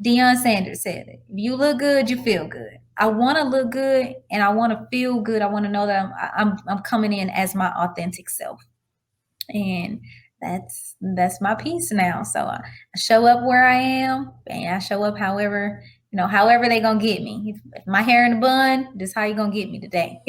Deion Sanders said it. If you look good, you feel good. I want to look good and I want to feel good. I want to know that I'm coming in as my authentic self, and that's my piece now. So I show up where I am, and I show up however they gonna get me. If my hair in a bun, this how you gonna get me today.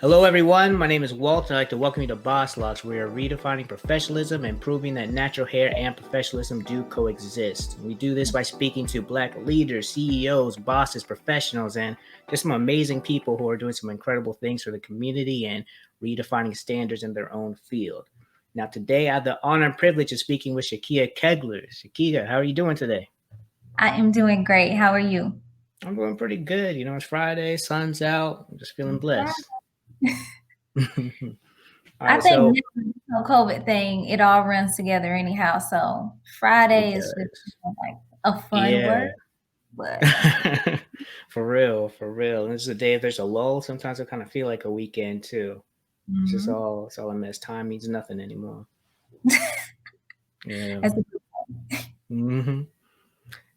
Hello, everyone. My name is Walt, and I'd like to welcome you to BossLocks. We are redefining professionalism and proving that natural hair and professionalism do coexist. We do this by speaking to Black leaders, CEOs, bosses, professionals, and just some amazing people who are doing some incredible things for the community and redefining standards in their own field. Now, today I have the honor and privilege of speaking with Shakeia Kegler. Shakeia, how are you doing today? I am doing great. How are you? I'm doing pretty good. It's Friday, sun's out. I'm just feeling blessed. All I right, think so this whole COVID thing, it all runs together anyhow. So it Friday is just does. like a fun Yeah. word, but For real, for real. And this is a day if there's a lull. Sometimes I kind of feel like a weekend too. mhm. It's all a mess. Time means nothing anymore. Yeah. That's a hmm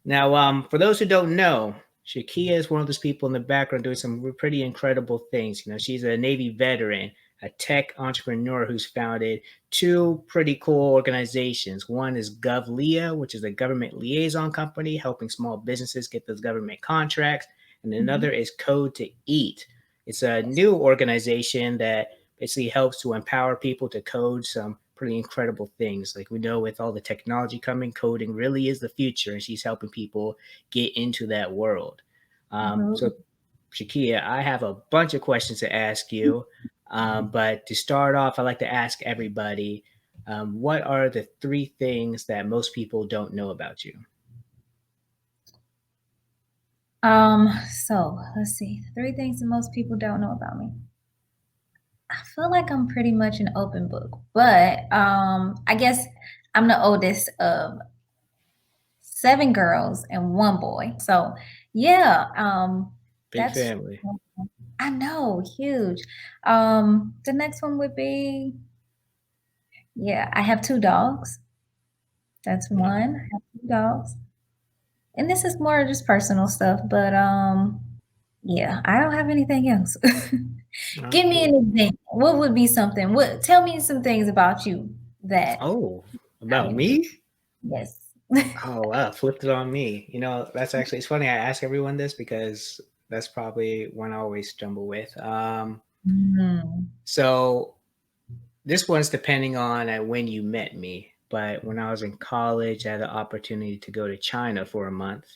Now, for those who don't know, Shakia is one of those people in the background doing some pretty incredible things. She's a Navy veteran, a tech entrepreneur who's founded two pretty cool organizations. One is GovLia, which is a government liaison company helping small businesses get those government contracts. And mhm. another is Code to Eat. It's a new organization that basically helps to empower people to code some pretty incredible things. Like we know with all the technology coming, coding really is the future, and she's helping people get into that world. So, Shakia, I have a bunch of questions to ask you. But to start off, I like to ask everybody, what are the three things that most people don't know about you? So let's see. Three things that most people don't know about me. I feel like I'm pretty much an open book, but I guess I'm the oldest of seven girls and one boy. So yeah, Big that's family. I know, huge. The next one would be, yeah, I have two dogs. That's one. I have two dogs. And this is more just personal stuff, but yeah, I don't have anything else. Give me an Cool. example. What would be something? What tell me some things about you that Oh, I about didn't. me? Yes. Oh, wow, flipped it on me. That's actually it's funny. I ask everyone this because that's probably one I always stumble with. Mm. So this one's depending on at when you met me. But when I was in college, I had the opportunity to go to China for a month,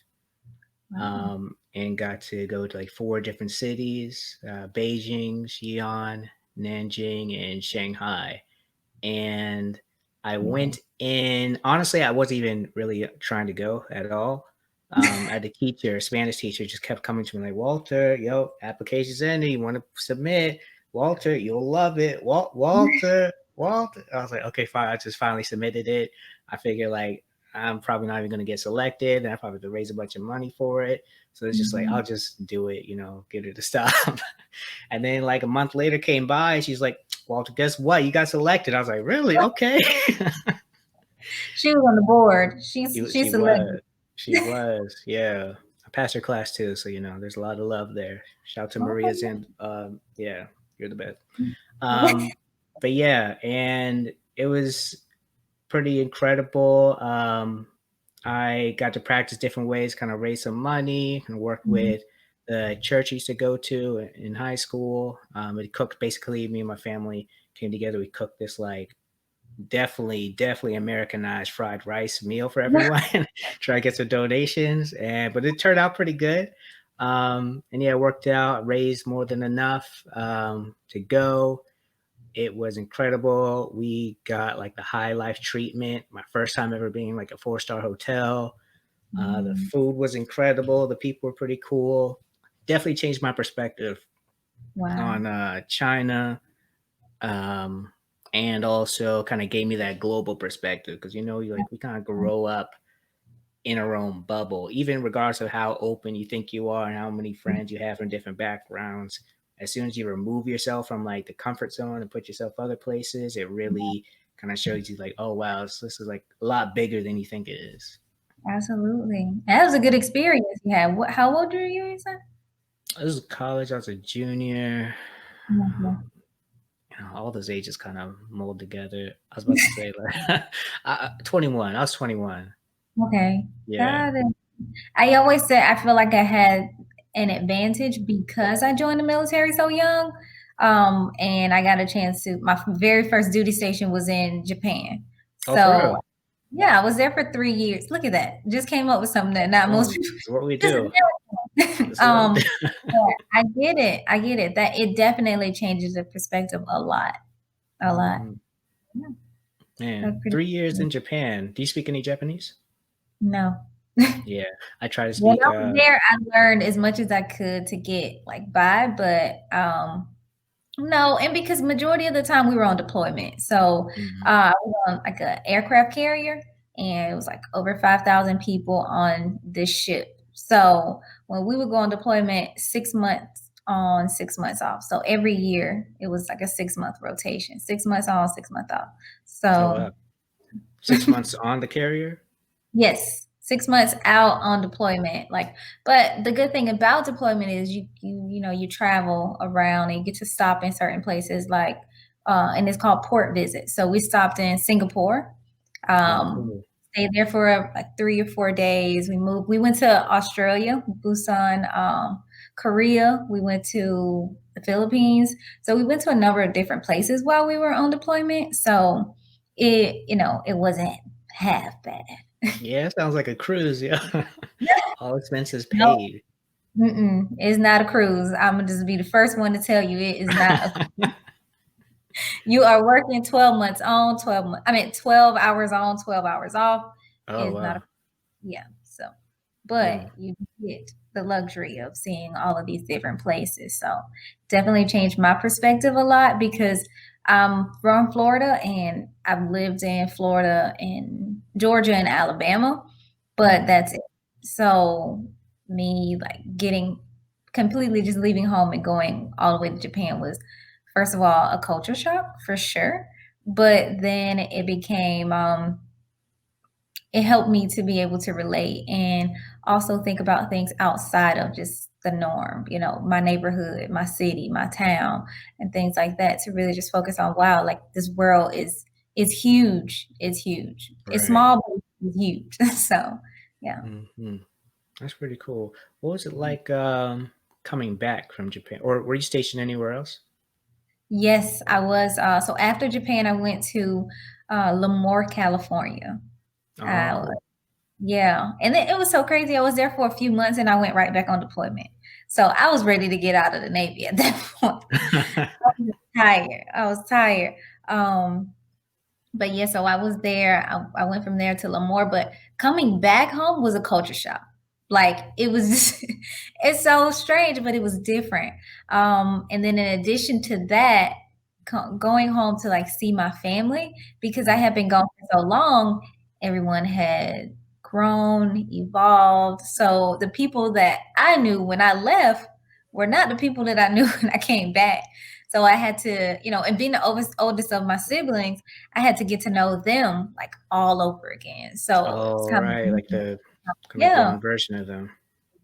Wow. and got to go to like four different cities: Beijing, Xi'an, Nanjing, and Shanghai. And I Nice. went in. Honestly, I wasn't even really trying to go at all. I had a teacher, a Spanish teacher, just kept coming to me like, Walter, yo, application's in. You want to submit? Walter, you'll love it. Walter, Walter. I was like, okay, fine. I just finally submitted it. I figured like I'm probably not even going to get selected, and I probably have to raise a bunch of money for it. So it's just like Mhm. I'll just do it, get her to stop. And then like a month later came by, and she's like, Walter, guess what? You got selected. I was like, really? Okay. She was on the board. She's She selected. was. She was. Yeah. I passed her class too. So, there's a lot of love there. Shout out to Maria Okay. Zim. Yeah, you're the best. Um, but yeah, and it was pretty incredible. I got to practice different ways, kind of raise some money and work Mhm. with the church I used to go to in high school. It cooked basically me and my family came together. We cooked this like definitely Americanized fried rice meal for everyone. Try to get some donations, but it turned out pretty good. And yeah, it worked out. Raised more than enough to go. It was incredible. We got like the high life treatment. My first time ever being in like a 4-star hotel. The Mm. food was incredible. The people were pretty cool. Definitely changed my perspective Wow. on China, um, and also kind of gave me that global perspective because we kind of grow up in our own bubble, even regardless of how open you think you are and how many friends you have from different backgrounds. as soon as you remove yourself from like the comfort zone and put yourself other places, it really kind of shows you like, oh wow, this is like a lot bigger than you think it is. Absolutely. That was a good experience you had. How old were you said? This is college. I was a junior. Mhm. All those ages kind of mold together. I was about to say like 21. I was 21. Okay. Yeah. Got it. I always say I feel like I had an advantage because I joined the military so young. And I got a chance to, my very first duty station was in Japan. Oh, for So real. yeah, I was there for 3 years. Look at that. Just came up with something that not most Boom. people This is what we just do. American. This is what we do. Yeah, I get it. I get it. That it definitely changes the perspective a lot. A lot. Mhm. Yeah, Man, that's pretty 3 years cool. in Japan. Do you speak any Japanese? No. Yeah, I try to When speak. I was there, I learned as much as I could to get like by, but no, and because majority of the time we were on deployment. So Mhm. I was on like an aircraft carrier and it was like over 5,000 people on this ship. So when we would go on deployment, 6 months on, 6 months off. So every year it was like a 6 month rotation, 6 months on, 6 months off. Oh So wow, 6 months on the carrier. yes, 6 months out on deployment. Like, but the good thing about deployment is you travel around and you get to stop in certain places like and it's called port visit. So we stopped in Singapore, Oh, um, cool. stayed there for like 3 or 4 days. We went to Australia, Busan, Korea, we went to the Philippines. So we went to a number of different places while we were on deployment. So it wasn't half bad. Yeah, it sounds like a cruise. Yeah, all expenses No, paid. it's not a cruise. Imma just be the first one to tell you it is not a cruise. You are working 12 months on, 12 hours on, 12 hours off. Oh It's not a wow. yeah, so but Mm, you get the luxury of seeing all of these different places, so definitely changed my perspective a lot because I'm from Florida, and I've lived in Florida and Georgia and Alabama, but mhm. that's it. So, me, like, getting completely just leaving home and going all the way to Japan was, first of all, a culture shock for sure, but then it became, it helped me to be able to relate and also think about things outside of just the norm, my neighborhood, my city, my town, and things like that to really just focus on, wow, like this world is huge. It's huge. It's Right. small, but it's huge. So yeah. Hmm. That's pretty cool. What was it like coming back from Japan, or were you stationed anywhere else? Yes, I was. So after Japan, I went to Lemoore, California. Oh, Uh, cool. Yeah, and it was so crazy. I was there for a few months and I went right back on deployment. So I was ready to get out of the Navy at that point. I was tired. I was tired. Um, but yeah, so I was there. I went from there to Lemoore, but coming back home was a culture shock. Like it was just, it's so strange, but it was different. And then in addition to that, going home to like see my family because I had been gone for so long, everyone had grown, evolved. So the people that I knew when I left were not the people that I knew when I came back. So I had to, and being the oldest of my siblings, I had to get to know them like all over again. So it's Oh, kind right, like of the kind of yeah, grown version of them.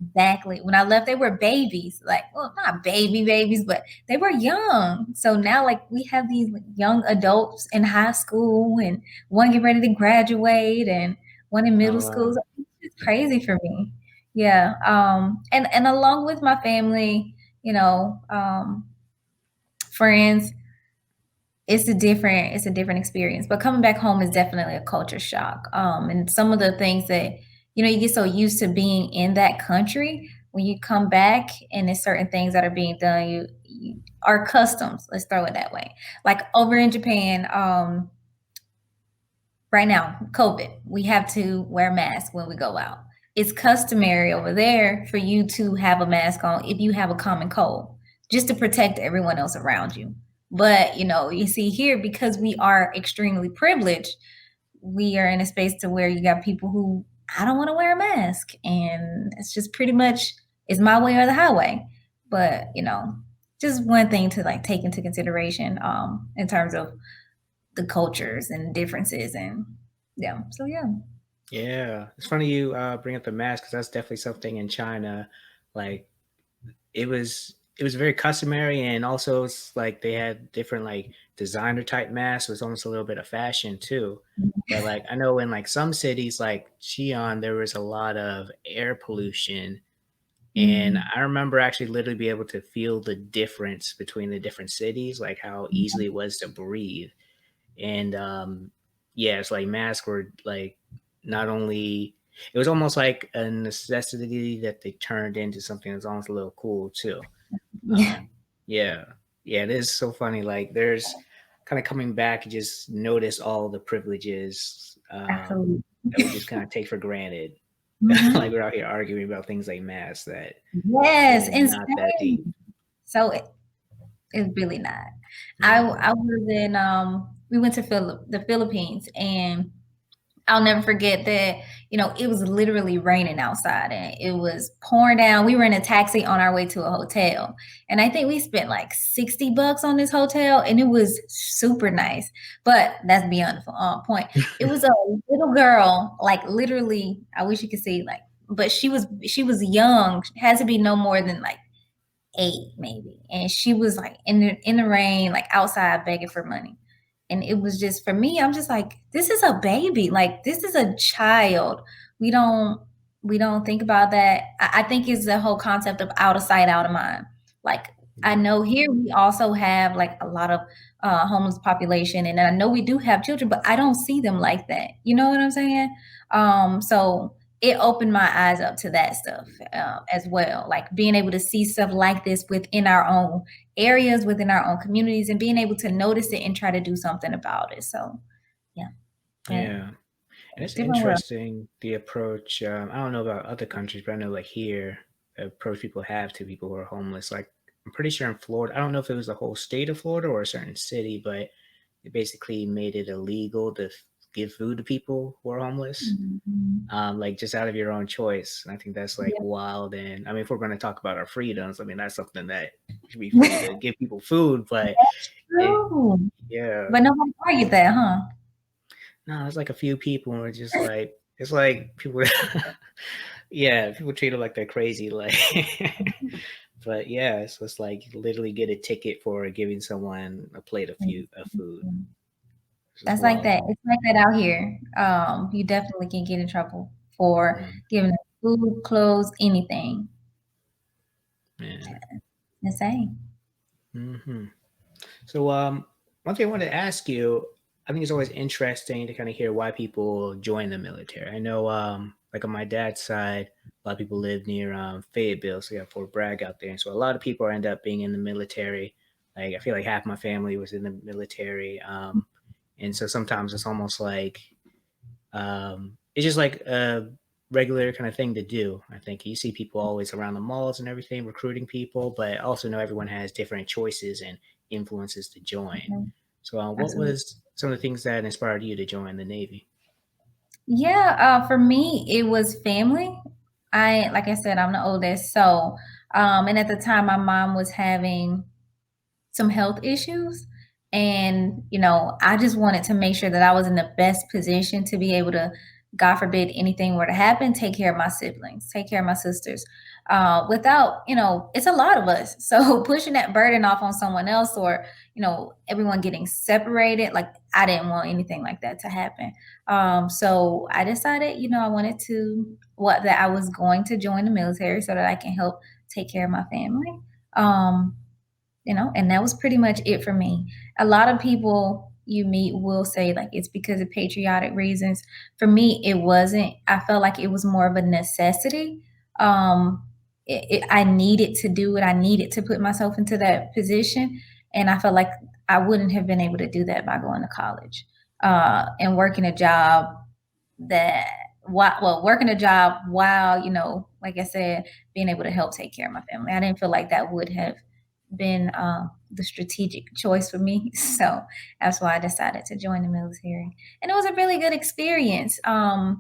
exactly. When I left, they were babies, like, well, not baby babies, but they were young. So now, like, we have these young adults in high school, and one getting ready to graduate, and one in middle Oh, school. wow. So it's crazy for me. Yeah. And along with my family, friends, it's a different experience, but coming back home is definitely a culture shock. And some of the things that you get so used to being in that country, when you come back and there's certain things that are being done, you are customs, let's throw it that way. Like over in Japan, right now, COVID, we have to wear masks when we go out. It's customary over there for you to have a mask on if you have a common cold, just to protect everyone else around you. But you see here, because we are extremely privileged, we are in a space to where you got people who, I don't want to wear a mask, and it's just pretty much, it's my way or the highway. But just one thing to like take into consideration in terms of the cultures and differences and yeah. So yeah. Yeah, it's funny you bring up the mask because that's definitely something in China. Like it was very customary, and also it's like they had different like designer type masks. It was almost a little bit of fashion too. But like I know in like some cities like Xi'an, there was a lot of air pollution, and Mm, I remember actually literally be able to feel the difference between the different cities, like how easily it was to breathe. And yeah, it's like masks were like not only it was almost like a necessity that they turned into something that's almost a little cool too. yeah, Yeah, yeah, it is so funny. Like there's kind of coming back, you just notice all the privileges absolutely. that we just kind of take for granted. Like Hmm. we're out here arguing about things like masks that Yes, really not that insane. deep. So it's really not. Hmm. I was in we went to the Philippines and I'll never forget that, it was literally raining outside and it was pouring down. We were in a taxi on our way to a hotel. And I think we spent like $60 on this hotel and it was super nice. But that's beyond the point. It was a little girl, like literally, I wish you could see like, but she was young, had to be no more than like 8 maybe, and she was like in the rain, like outside begging for money. And it was just for me, I'm just like, this is a baby, like this is a child. We don't we don't think about that. I think it's the whole concept of out of sight, out of mind. Like I Yeah, know here we also have like a lot of homeless population, and I know we do have children, but I don't see them like that. You know what I'm saying? So it opened my eyes up to that stuff as well. Like being able to see stuff like this within our own areas, within our own communities, and being able to notice it and try to do something about it. So, yeah, yeah, yeah. And it's different world. interesting the approach. I don't know about other countries, but I know like here, the approach people have to people who are homeless. Like I'm pretty sure in Florida, I don't know if it was the whole state of Florida or a certain city, but it basically made it illegal to give food to people who are homeless, Mhm. like just out of your own choice. And I think that's like Yeah. wild. And I mean, if we're going to talk about our freedoms, I mean that's something that you should be free to give people food, but That's it, true. yeah. But nobody argued that, huh? No, it's like a few people and we're just like it's like people yeah, people treat it like they're crazy, like but yeah, so it's like you literally get a ticket for giving someone a plate of food. This is That's like wild. that. It's like that out here. You definitely can get in trouble for Mm, giving them food, clothes, anything. yeah. Insane. Hmm. So one thing I wanted to ask you, I think it's always interesting to kind of hear why people join the military. I know like on my dad's side, a lot of people live near Fayetteville, so you got Fort Bragg out there. And so a lot of people end up being in the military. Like I feel like half my family was in the military. And so sometimes it's almost like it's just like a regular kind of thing to do. I think you see people always around the malls and everything recruiting people, but I also know everyone has different choices and influences to join. Mhm. So, what Absolutely. was some of the things that inspired you to join the Navy? Yeah, for me, it was family. Like I said, I'm the oldest. So, and at the time, my mom was having some health issues. And, I just wanted to make sure that I was in the best position to be able to, God forbid, anything were to happen, take care of my siblings, take care of my sisters. Without, it's a lot of us. So pushing that burden off on someone else or, everyone getting separated, like I didn't want anything like that to happen. So I decided, I wanted to, that I was going to join the military so that I can help take care of my family. Um, and that was pretty much it for me. A lot of people you meet will say like it's because of patriotic reasons. For me, it wasn't. I felt like it was more of a necessity. Um, I needed to do it. I needed to put myself into that position, and I felt like I wouldn't have been able to do that by going to college and working a job that working a job while like I said, being able to help take care of my family. I didn't feel like that would have been the strategic choice for me. So that's why I decided to join the military. And it was a really good experience. I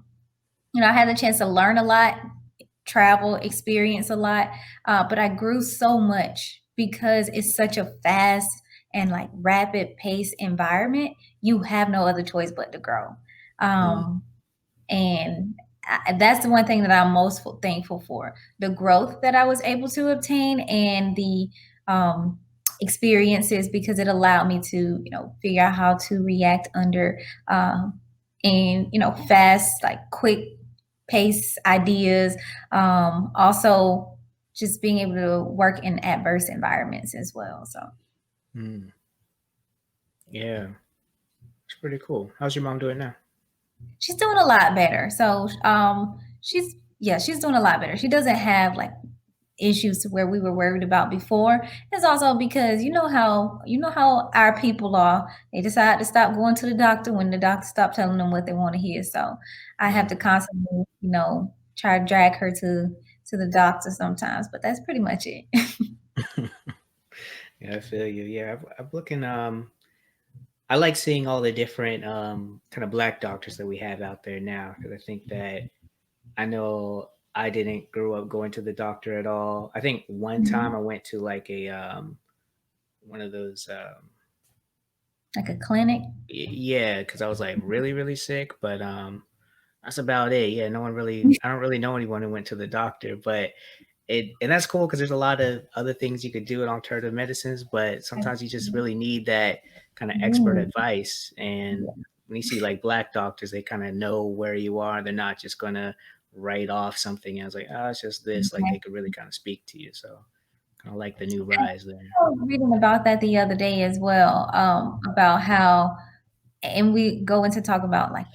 had the chance to learn a lot, travel, experience a lot, but I grew so much because it's such a fast and like rapid pace environment, you have no other choice but to grow. Mm, Um, and that's the one thing that I'm most thankful for, the growth that I was able to obtain and the um, experiences, because it allowed me to, figure out how to react under and, fast, like quick pace ideas. Also, just being able to work in adverse environments as well. So mm. Yeah, it's pretty cool. How's your mom doing now? she's doing a lot better. So she's doing a lot better. She doesn't have like issues to where we were worried about before. It's also because you know how our people are. They decide to stop going to the doctor when the doctor stopped telling them what they want to hear. So I have to Mm. constantly, try to drag her to the doctor sometimes. But that's pretty much it. Yeah, I feel you. Yeah, I'm looking. I like seeing all the different kind of black doctors that we have out there now because I think that I know I didn't grow up going to the doctor at all. I think one time Mhm. I went to like a one of those Like a clinic. yeah, because I was like really really sick, but that's about it. Yeah, no one really. I don't really know anyone who went to the doctor, but and that's cool because there's a lot of other things you could do in alternative medicines, but sometimes you just really need that kind of expert Mm, advice. And yeah, when you see like black doctors, they kind of know where you are. They're not just gonna write off something as like, oh, it's just this. Like they exactly. could really kind of speak to you. So kind of like the new rise there. I was reading about that the other day as well, about how, and we go into talk about like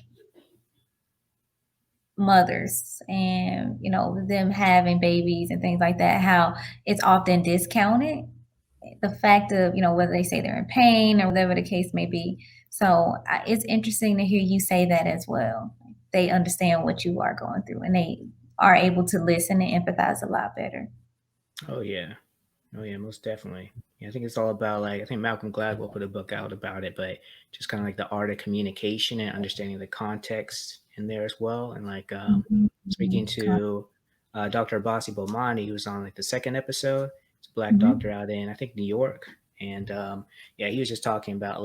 mothers and them having babies and things like that, how it's often discounted, the fact of whether they say they're in pain or whatever the case may be. So it's interesting to hear you say that as well. They understand what you are going through and they are able to listen and empathize a lot better. Oh yeah. Oh yeah, most definitely. Yeah, I think it's all about like I think Malcolm Gladwell put a book out about it, but just kind of like the art of communication and understanding the context in there as well. And like Mhm, speaking mhm, to Dr. Abasi Bomani, who was on like the second episode. It's a black doctor mhm, out in I think New York, and yeah, he was just talking about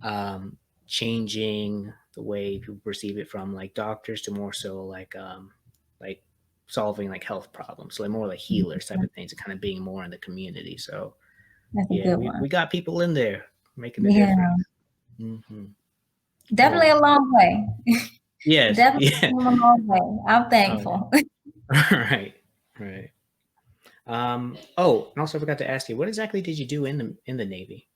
um, changing the way people perceive it from like doctors to more so like solving like health problems, so like more like healers type mhm. of things, and kind of being more in the community. So That's a yeah, good we one. got people in there making a Yeah, difference. Hmm. definitely Cool. a long way. Yes. Definitely Yeah. came a long way. I'm Oh yeah. thankful. Right. Right. Oh, and also I forgot to ask you, what exactly did you do in the Navy?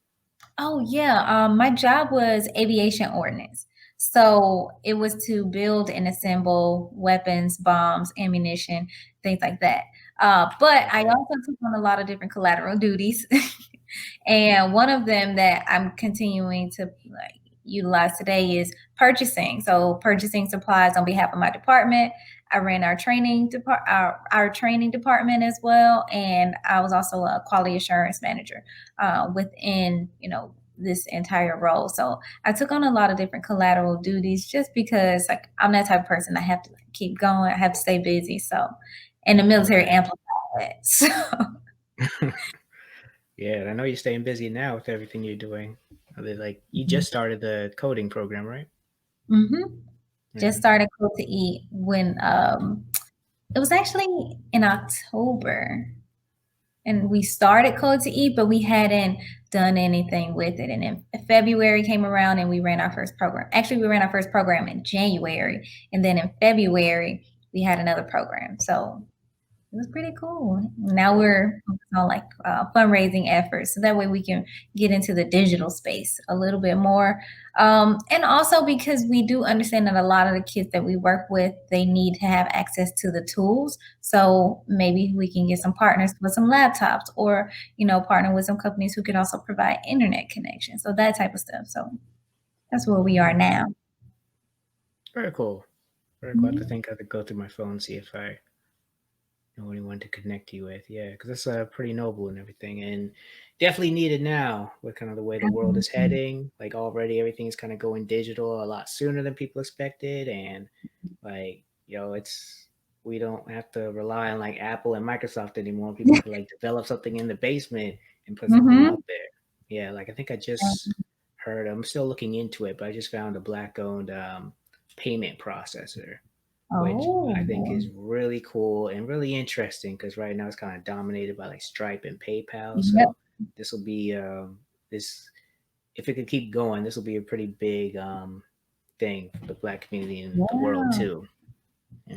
Oh yeah, my job was aviation ordnance. So it was to build and assemble weapons, bombs, ammunition, things like that. But I Okay. also took on a lot of different collateral duties. And one of them that I'm continuing to like utilize today is purchasing. So purchasing supplies on behalf of my department. I ran our training department as well, and I was also a quality assurance manager within this entire role. So I took on a lot of different collateral duties just because like I'm that type of person. I have to like, keep going. I have to stay busy. So and the military Okay. amplifies that. So Yeah, and I know you're staying busy now with everything you're doing. Are they like you mhm. just started the coding program, right? Mhm. Just Yeah. started Cook to Eat when it was actually in October, and we started Code to Eat, but we hadn't done anything with it. And then February came around, and we ran our first program. Actually, we ran our first program in January, and then in February we had another program. So it was pretty cool. Now we're focused on like fundraising efforts, so that way we can get into the digital space a little bit more. And also because we do understand that a lot of the kids that we work with, they need to have access to the tools. So maybe we can get some partners with some laptops, or partner with some companies who can also provide internet connection. So that type of stuff. So that's where we are Hmm. now. Very cool. Very cool. I have to Mhm. think I have to go through my phone and see if I know anyone to connect you with. Yeah, because it's pretty noble and everything, and definitely needed now with kind of the way the world is Absolutely. heading. Like already, everything's kind of going digital a lot sooner than people expected, and like it's we don't have to rely on like Apple and Microsoft anymore. People can like develop something in the basement and put something Mm-hmm. out there. Yeah, like I think I just heard. I'm still looking into it, but I just found a black-owned payment processor, which I think Oh, is really cool and really interesting because right now it's kind of dominated by like Stripe and PayPal. yep. So this will be this if it could keep going, this will be a pretty big thing for the Black community in the world Yeah. too.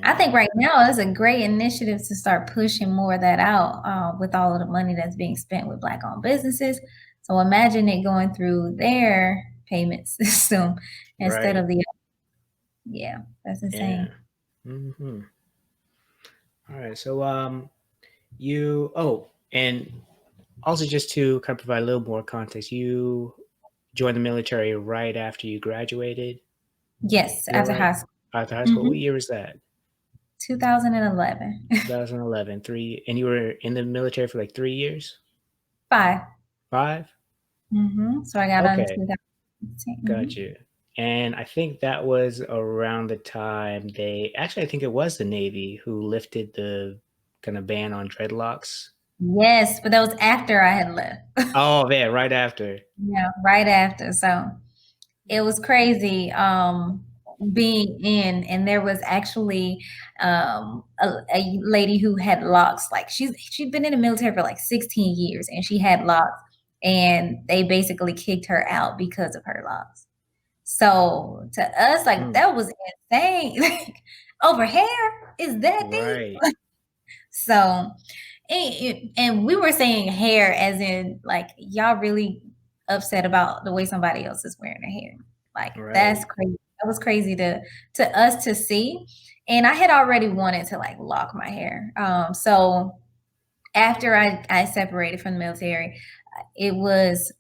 I Yeah, think right now is a great initiative to start pushing more of that out with all of the money that's being spent with Black-owned businesses. So imagine it going through their payment system instead right. of the, yeah, that's Yeah. insane. Hmm. All right. So you and also just to kind of provide a little more context, you joined the military right after you graduated. Yes, Is that after right? high school. After high school. Hmm. What year was that? 2011. 2011. And you were in the military for like 3 years? 5. 5? So I got on Okay. 2010. Got you. And I think that was around the time I think it was the Navy who lifted the kind of ban on dreadlocks. Yes, but that was after I had left. Oh, man, right after. Yeah, right after. So it was crazy being in, and there was actually a lady who had locks. Like she'd been in the military for like 16 years, and she had locks, and they basically kicked her out because of her locks. So to us, like Mm, that was insane. Like over hair is that deep? right. So, and we were saying hair as in like y'all really upset about the way somebody else is wearing their hair. Like that's Right. crazy. That was crazy to us to see. And I had already wanted to like lock my hair. So after I separated from the military, it was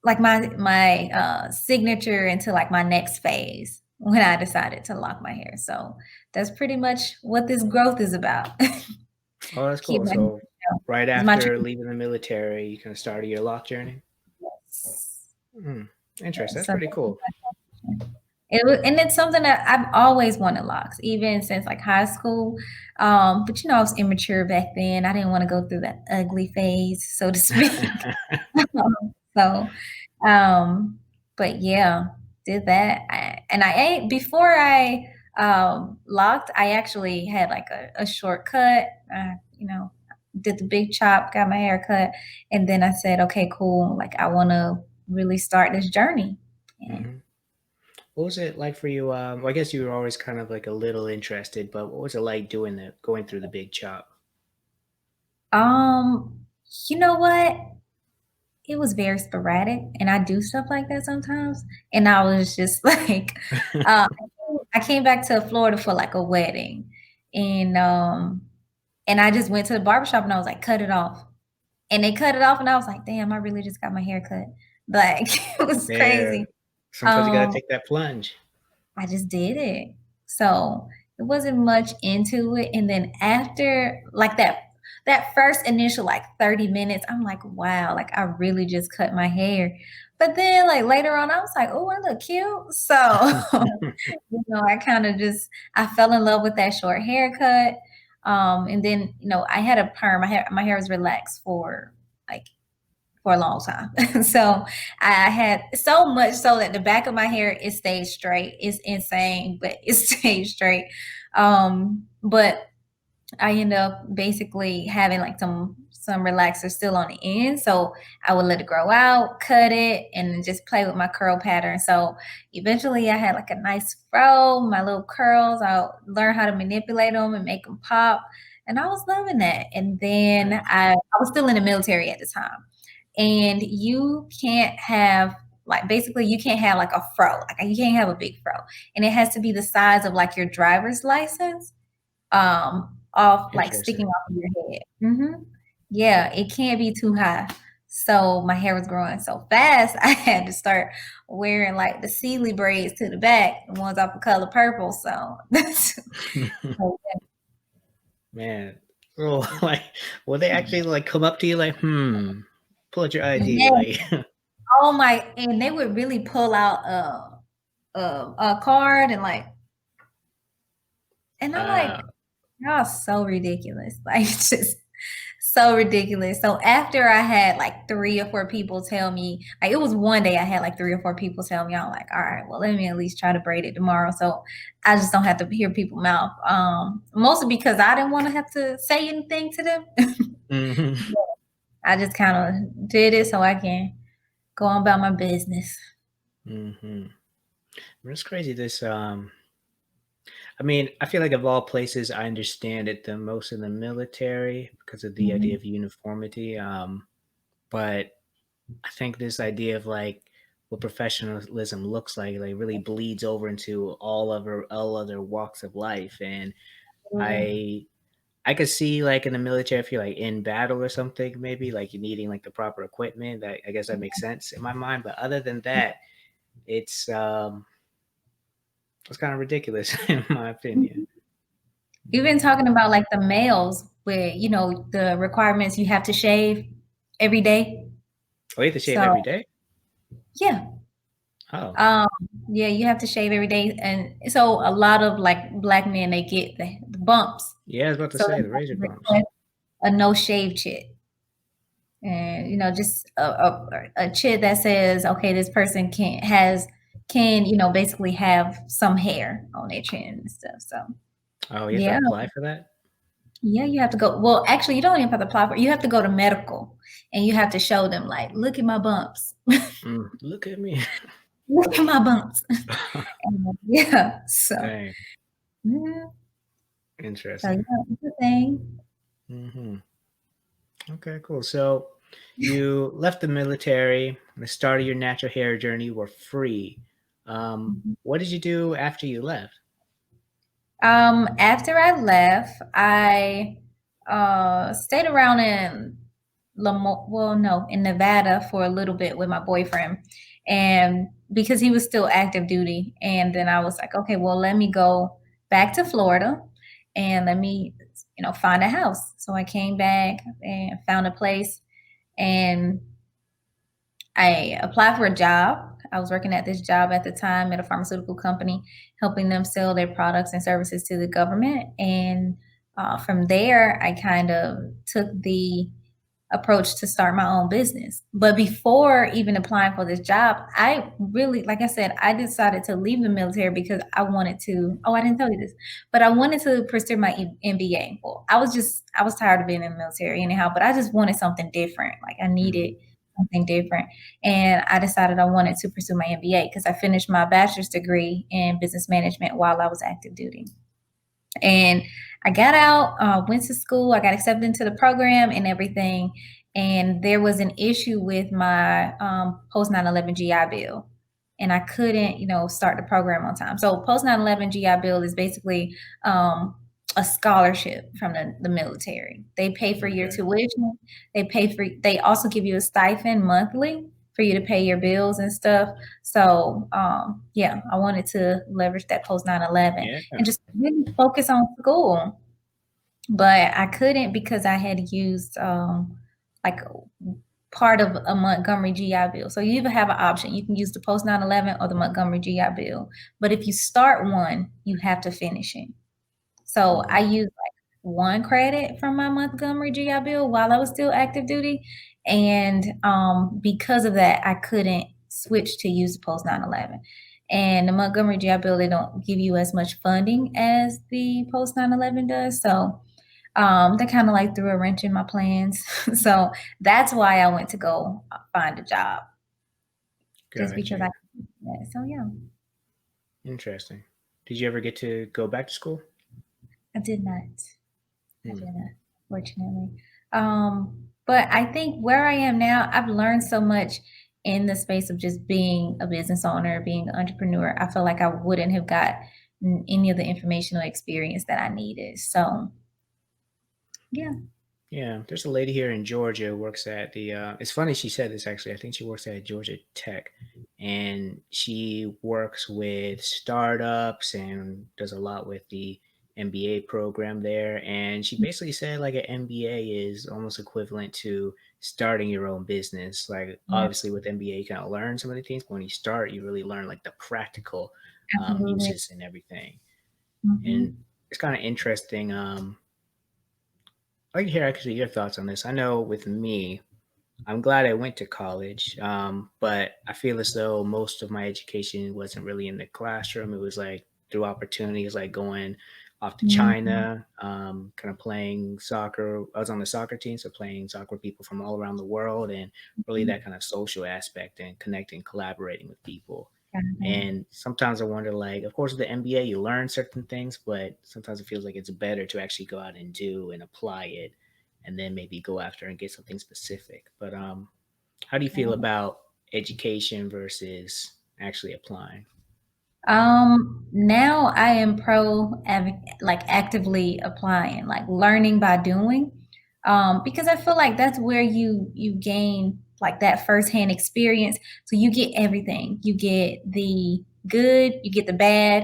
like my signature into like my next phase when I decided to lock my hair. So that's pretty much what this growth is about. Oh, that's Keep cool. my hair So down. right It's my after tradition. leaving the military, you kind of started your lock journey? Mm, interesting. That's So pretty cool. and it's something that I've always wanted locks, even since like high school. But I was immature back then. I didn't want to go through that ugly phase, so to speak. So, um, but yeah, did that. And I ate before I locked. I actually had like a shortcut. You know, did the big chop, got my hair cut, and then I said, okay, cool. Like I want to really start this journey. And, Hmm. What was it like for you? Well, I guess you were always kind of like a little interested, but what was it like going through the big chop? you know what? It was very sporadic, and I do stuff like that sometimes. And I was just like, uh, I came back to Florida for like a wedding, and and I just went to the barbershop and I was like, cut it off, and they cut it off, and I was like, damn, I really just got my hair cut. Like it was Yeah. crazy. Sometimes you got to Um, take that plunge. I just did it. So it wasn't much into it. And then after like that first initial like 30 minutes, I'm like, wow, like I really just cut my hair. But then like later on, I was like, oh, I look cute. So, I kind of just I fell in love with that short haircut. And then, I had a perm. My hair was relaxed like for a long time. So I had so much so that the back of my hair it stayed straight. It's insane, but it stayed straight. But I ended up basically having like some relaxer still on the end. So I would let it grow out, cut it, and just play with my curl pattern. So eventually I had like a nice fro, my little curls. I learned how to manipulate them and make them pop. And I was loving that. And then Nice. I was still in the military at the time. And you can't have like basically you can't have like a fro. Like you can't have a big fro. And it has to be the size of like your driver's license off like sticking Interesting. off of your head. Yeah, it can't be too high. So my hair was growing so fast, I had to start wearing like the Sealy braids to the back, the ones off the color purple. So that's so, Man. So like, will they actually like come up to you like, pull out your ID, yeah. like, Oh my, and they would really pull out a card and like And I'm like, Uh, y'all so ridiculous. Like, just so ridiculous. So after I had like 3 or 4 people tell me, like it was one day I had like 3 or 4 people tell me, I'm like, all right, well, let me at least try to braid it tomorrow. So I just don't have to hear people's mouth. Mostly because I didn't want to have to say anything to them. mhm, I just kind of did it so I can go on about my business. mhm. It's crazy. I mean, I feel like of all places, I understand it the most in the military because of the idea Mhm. of uniformity. But I think this idea of like what professionalism looks like really bleeds over into all other walks of life. And Absolutely. I I could see like in the military, if you're like in battle or something, maybe like you needing like the proper equipment. That I guess that makes sense in my mind. But other than that, it's um it's kind of ridiculous in my opinion. Mhm. Even talking about like the males where, the requirements you have to shave every day. Oh, you have to shave So every day? yeah. Oh, Um, yeah, you have to shave every day. And so a lot of like black men, they get the bumps. yeah, I was about to So say they the have razor to bumps. request a no shave chit. And just a chit that says, okay, this person can, basically have some hair on their chin and stuff. So Oh, you have to yeah. apply for that? Yeah, you have to go. Well, actually, you don't even have to apply for it. You have to go to medical and you have to show them, like, look at my bumps. Look at me. Look at my bumps. And, yeah. So, Dang, yeah. So, interesting. yeah, it's a thing. Hmm. Okay, cool. So you left the military. The start of your natural hair journey were free. What did you do after you left? After I left, I stayed around in in Nevada for a little bit with my boyfriend, and because he was still active duty, and then I was like, okay, well, let me go back to Florida, and let me, find a house. So I came back and found a place, and I applied for a job. I was working at this job at the time at a pharmaceutical company, helping them sell their products and services to the government. And from there, I kind of took the approach to start my own business. But before even applying for this job, I really, like I said, I decided to leave the military because I wanted to. Oh, I didn't tell you this, but I wanted to pursue my MBA. Well, I was tired of being in the military anyhow, but I just wanted something different. Like I Mhm. needed something different. And I decided I wanted to pursue my MBA because I finished my bachelor's degree in business management while I was active duty. And I got out, went to school, I got accepted into the program and everything. And there was an issue with my post 9/11 GI Bill. And I couldn't, start the program on time. So post 9/11 GI Bill is basically a scholarship from the military. They pay for your Okay, tuition. They also give you a stipend monthly for you to pay your bills and stuff. So yeah, I wanted to leverage that post 9/11 yeah, and just really focus on school. But I couldn't because I had used like part of a Montgomery GI Bill. So you either have an option. You can use the post 9/11 or the Montgomery GI Bill. But if you start one, you have to finish it. So I mhm, used like one credit from my Montgomery GI Bill while I was still active duty. And because of that, I couldn't switch to use the post 9/11. And the Montgomery GI Bill, they don't give you as much funding as the post 9/11 does. So that kind of like threw a wrench in my plans. So that's why I went to go find a job, just got because I, you. yeah, so yeah, Interesting. Did you ever get to go back to school? I did not. I Hmm. didn't, fortunately. But I think where I am now, I've learned so much in the space of just being a business owner, being an entrepreneur. I feel like I wouldn't have got any of the information or experience that I needed. So, yeah. Yeah, there's a lady here in Georgia who works at the. It's funny she said this actually. I think she works at Georgia Tech, and she works with startups and does a lot with the MBA program there. And she basically said like an MBA is almost equivalent to starting your own business. Like Yeah, obviously with MBA you kind of learn some of the things, but when you start, you really learn like the practical absolutely. uses and everything. And Mhm. it's kind of interesting. I'd like to hear actually your thoughts on this. I know with me, I'm glad I went to college, but I feel as though most of my education wasn't really in the classroom. It was like through opportunities, like going off to Mhm. China, kind of playing soccer. I was on the soccer team, so playing soccer with people from all around the world, and really that kind of social aspect and connecting, collaborating with people. Got it. And sometimes I wonder, like, of course, with the MBA, you learn certain things, but sometimes it feels like it's better to actually go out and do and apply it, and then maybe go after and get something specific. But how do you feel Right. about education versus actually applying? Now I am like actively applying, like learning by doing. Because I feel like that's where you gain like that firsthand experience. So you get everything. You get the good, you get the bad,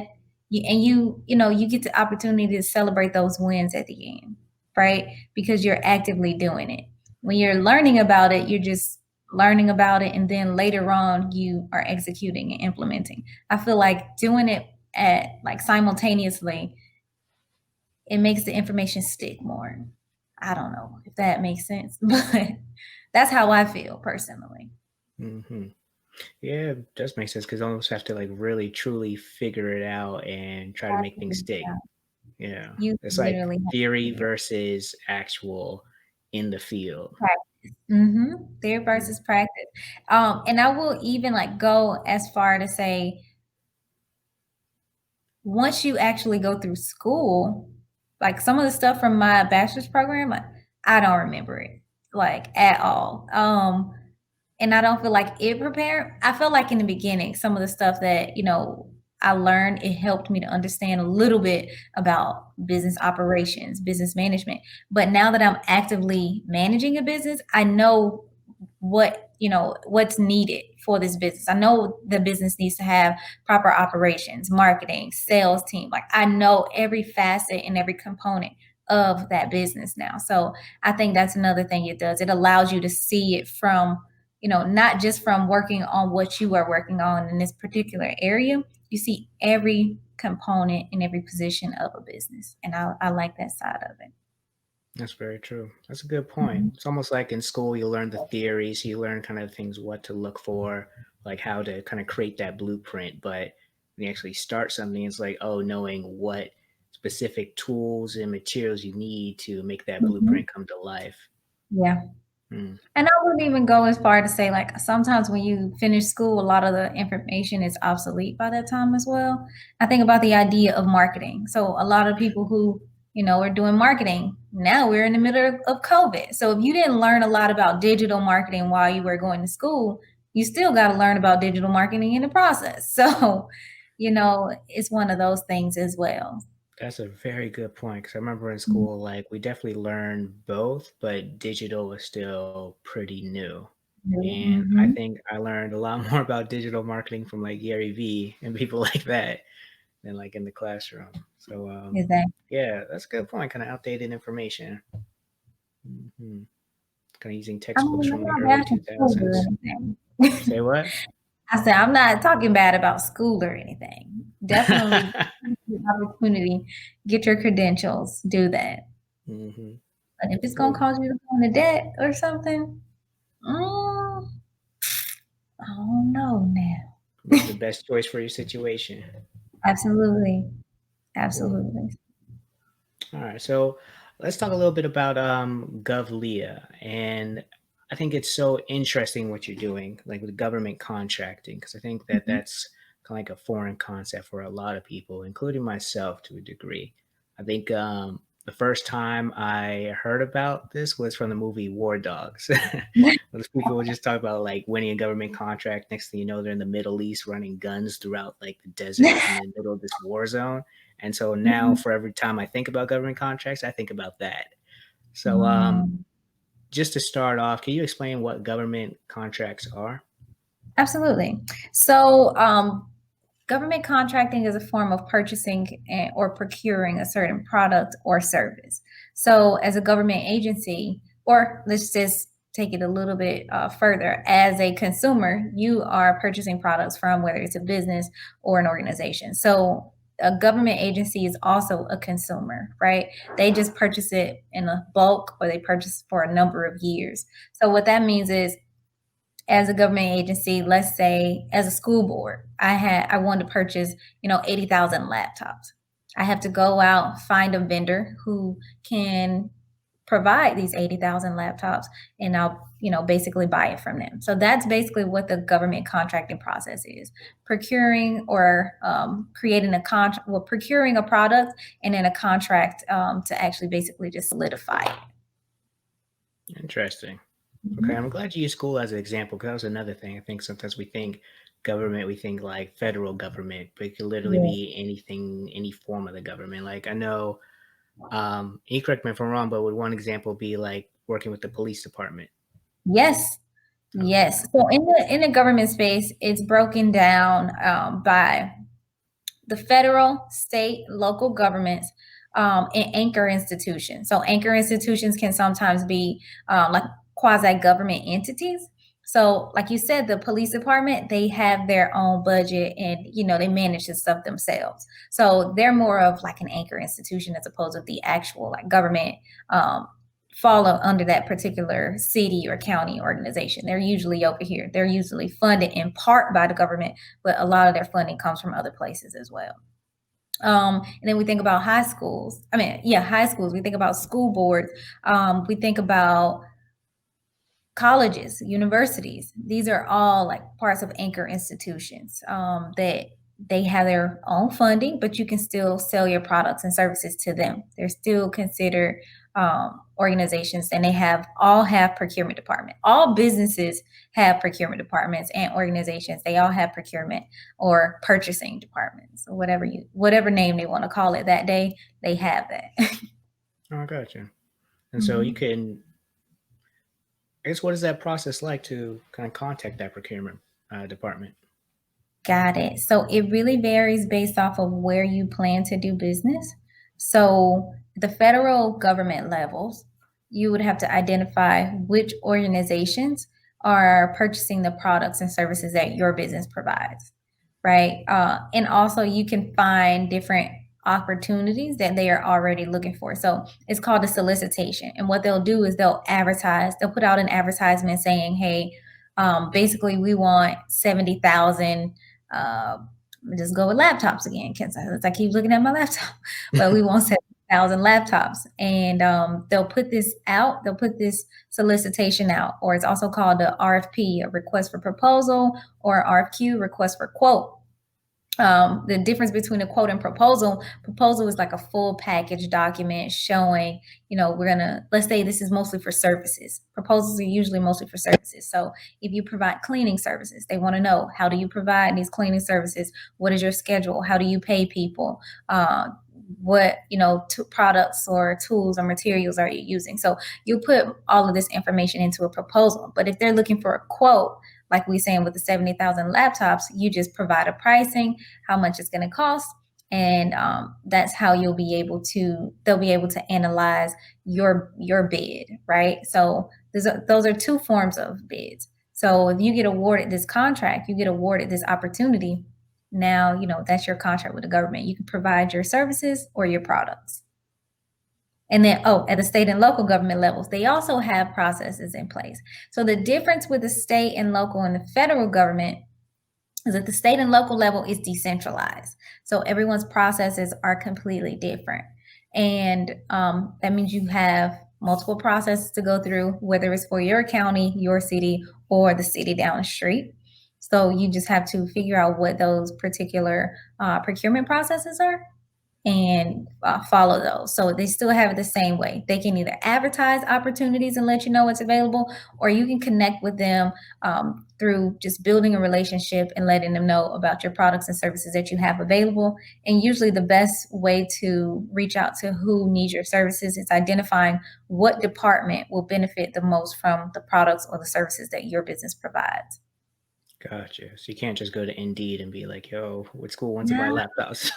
and you get the opportunity to celebrate those wins at the end, right? Because you're actively doing it. When you're learning about it, you're just learning about it, and then later on you are executing and implementing. I feel like doing it at like simultaneously, it makes the information stick more. I don't know if that makes sense, but that's how I feel personally. Hmm. Yeah, it does make sense because you almost have to like really truly figure it out and try to make things Absolutely, stick. yeah. Yeah, You it's like literally have to theory figure it versus actual in the field. out. Practice. Theory Mm. versus practice. And I will even like go as far to say once you actually go through school, like some of the stuff from my bachelor's program, I don't remember it like at all. And I don't feel like it prepared. I feel like in the beginning, some of the stuff that, I learned, it helped me to understand a little bit about business operations, business management. But now that I'm actively managing a business, I know what's needed for this business. I know the business needs to have proper operations, marketing, sales team. Like I know every facet and every component of that business now. So I think that's another thing it does. It allows you to see it from, not just from working on what you are working on in this particular area. You see every component in every position of a business. And I like that side of it. That's very true. That's a good point. Mhm. It's almost like in school, you learn the theories, you learn kind of things, what to look for, like how to kind of create that blueprint. But when you actually start something, it's like, oh, knowing what specific tools and materials you need to make that Mhm. blueprint come to life. Yeah. Mm. And I wouldn't even go as far to say like sometimes when you finish school, a lot of the information is obsolete by that time as well. I think about the idea of marketing. So a lot of people who, are doing marketing, now we're in the middle of COVID. So if you didn't learn a lot about digital marketing while you were going to school, you still got to learn about digital marketing in the process. So, it's one of those things as well. That's a very good point because I remember in Mhm. school, like we definitely learned both, but digital was still pretty new. And I Mhm. think I learned a lot more about digital marketing from like Gary Vee and people like that than like in the classroom. So Exactly. yeah, that's a good point. Kind of outdated information. Hmm. Kind of using I textbooks mean, I'm from the not early bashing school or 2000s. anything. Say what? I said, I'm not talking bad about school or anything. Definitely the opportunity, get your credentials, do that. Hmm. But if it's gonna Cool. cause you to go into debt or something, mm, I don't know Make now. the best choice for your situation. Absolutely. Cool. Absolutely. All right, so let's talk a little bit about GovLia, and I think it's so interesting what you're doing, like with government contracting, because I think that Mhm. that's kind of like a foreign concept for a lot of people, including myself to a degree. I think the first time I heard about this was from the movie War Dogs. Those people will just talk about like winning a government contract. Next thing you know, they're in the Middle East running guns throughout like the desert in the middle of this war zone. And so now Mhm. for every time I think about government contracts, I think about that. So Mm. just to start off, can you explain what government contracts are? Absolutely. So, government contracting is a form of purchasing or procuring a certain product or service. So, as a government agency, or let's just take it a little bit further, as a consumer, you are purchasing products from whether it's a business or an organization. So, a government agency is also a consumer, right? They just purchase it in a bulk or they purchase for a number of years. So what that means is, as a government agency, let's say as a school board, I wanted to purchase, 80,000 laptops. I have to go out, find a vendor who can provide these 80,000 laptops, and I'll, basically buy it from them. So that's basically what the government contracting process is: procuring or creating a contract, well, procuring a product and then a contract to actually basically just solidify it. Interesting. Okay, Mhm. I'm glad you used school as an example because that was another thing. I think sometimes we think government, we think like federal government, but it could literally Yeah. be anything, any form of the government. Like I know, you correct me if I'm wrong, but would one example be like working with the police department? Yes. Okay. Yes. So in the government space, it's broken down by the federal, state, local governments, and anchor institutions. So anchor institutions can sometimes be like quasi-government entities. So, like you said, the police department, they have their own budget and they manage this stuff themselves. So they're more of like an anchor institution as opposed to the actual like government um, follow under that particular city or county organization. They're usually over here. They're usually funded in part by the government, but a lot of their funding comes from other places as well. And then we think about high schools. I mean, yeah, high schools. We think about school boards. We think about colleges, universities. These are all like parts of anchor institutions that they have their own funding, but you can still sell your products and services to them. They're still considered organizations, and they all have procurement department. All businesses have procurement departments, and organizations, they all have procurement or purchasing departments, or whatever name they want to call it that day. They have that. Oh, I gotcha. And so you Mhm. can, I guess, what is that process like to kind of contact that procurement department? Got it. So it really varies based off of where you plan to do business. So the federal government levels, you would have to identify which organizations are purchasing the products and services that your business provides, right? And also you can find different opportunities that they are already looking for. So it's called a solicitation. And what they'll do is they'll advertise, they'll put out an advertisement saying, hey, basically we want 70,000 uh, just go with laptops again because I keep looking at my laptop. But we want 7,000 laptops, and they'll put this out. They'll put this solicitation out, or it's also called a RFP, a request for proposal, or RFQ, request for quote. The difference between a quote and proposal is like a full package document showing, let's say this is mostly for services. Proposals are usually mostly for services. So if you provide cleaning services, they want to know, how do you provide these cleaning services? What is your schedule? How do you pay people? What products or tools or materials are you using? So you put all of this information into a proposal. But if they're looking for a quote, like we saying with the 70,000 laptops, you just provide a pricing, how much it's going to cost, and that's how they'll be able to analyze your bid, right? So those are two forms of bids. So if you get awarded this contract, you get awarded this opportunity. Now that's your contract with the government. You can provide your services or your products. And then, at the state and local government levels, they also have processes in place. So the difference with the state and local and the federal government is that the state and local level is decentralized. So everyone's processes are completely different. And that means you have multiple processes to go through, whether it's for your county, your city, or the city down the street. So you just have to figure out what those particular procurement processes are and follow those. So they still have it the same way. They can either advertise opportunities and let you know what's available, or you can connect with them through just building a relationship and letting them know about your products and services that you have available. And usually the best way to reach out to who needs your services is identifying what department will benefit the most from the products or the services that your business provides. Gotcha. So you can't just go to Indeed and be like, yo, what school wants to buy No. laptops?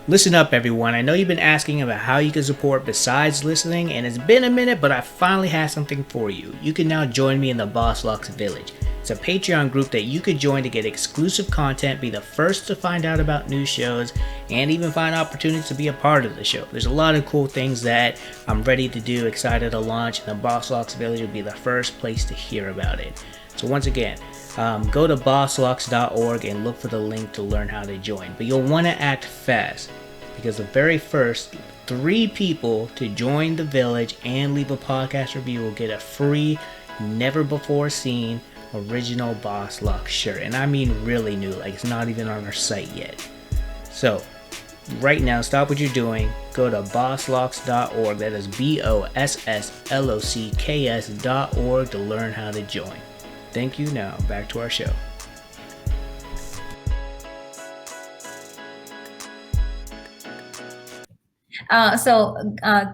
Listen up, everyone. I know you've been asking about how you can support besides listening, and it's been a minute, but I finally have something for you. You can now join me in the BossLocks Village. It's It's a Patreon group that you could join to get exclusive content, be the first to find out about new shows, and even find opportunities to be a part of the show. There's a lot of cool things that I'm ready to do, excited to launch, and the BossLocks Village will be the first place to hear about it. So once again, go to BossLocks.org and look for the link to learn how to join. But you'll want to act fast, because the very first 3 people to join the village and leave a podcast review will get a free, never before seen original BossLocks shirt. And I mean really new, like it's not even on our site yet. So right now, stop what you're doing, go to BossLocks.org, that is BossLocks.org, to learn how to join. Thank you. Now back to our show.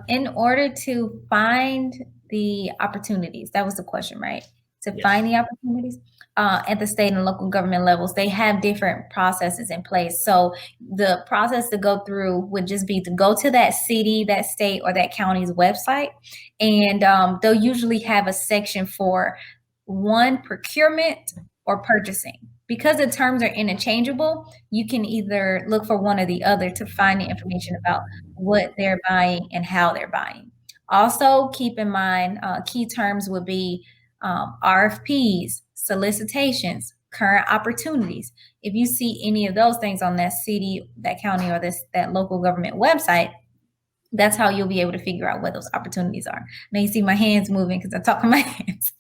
In order to find the opportunities, that was the question, right? To Yes. find the opportunities at the state and local government levels, they have different processes in place. So the process to go through would just be to go to that city, that state, or that county's website, and they'll usually have a section for one, procurement, or purchasing. Because the terms are interchangeable, you can either look for one or the other to find the information about what they're buying and how they're buying. Also, keep in mind, key terms would be RFPs, solicitations, current opportunities. If you see any of those things on that city, that county, or that local government website, that's how you'll be able to figure out what those opportunities are. Now you see my hands moving because I talk with my hands.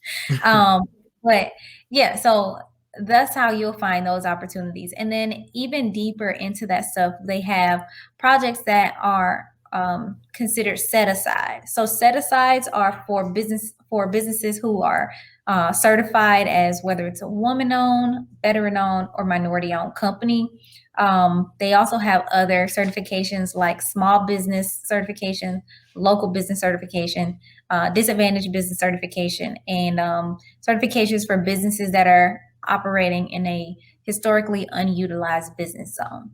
But yeah, so that's how you'll find those opportunities. And then even deeper into that stuff, they have projects that are considered set aside. So set asides are for businesses who are certified as, whether it's a woman-owned, veteran-owned, or minority-owned company. They also have other certifications like small business certification, local business certification, disadvantaged business certification, and certifications for businesses that are operating in a historically unutilized business zone.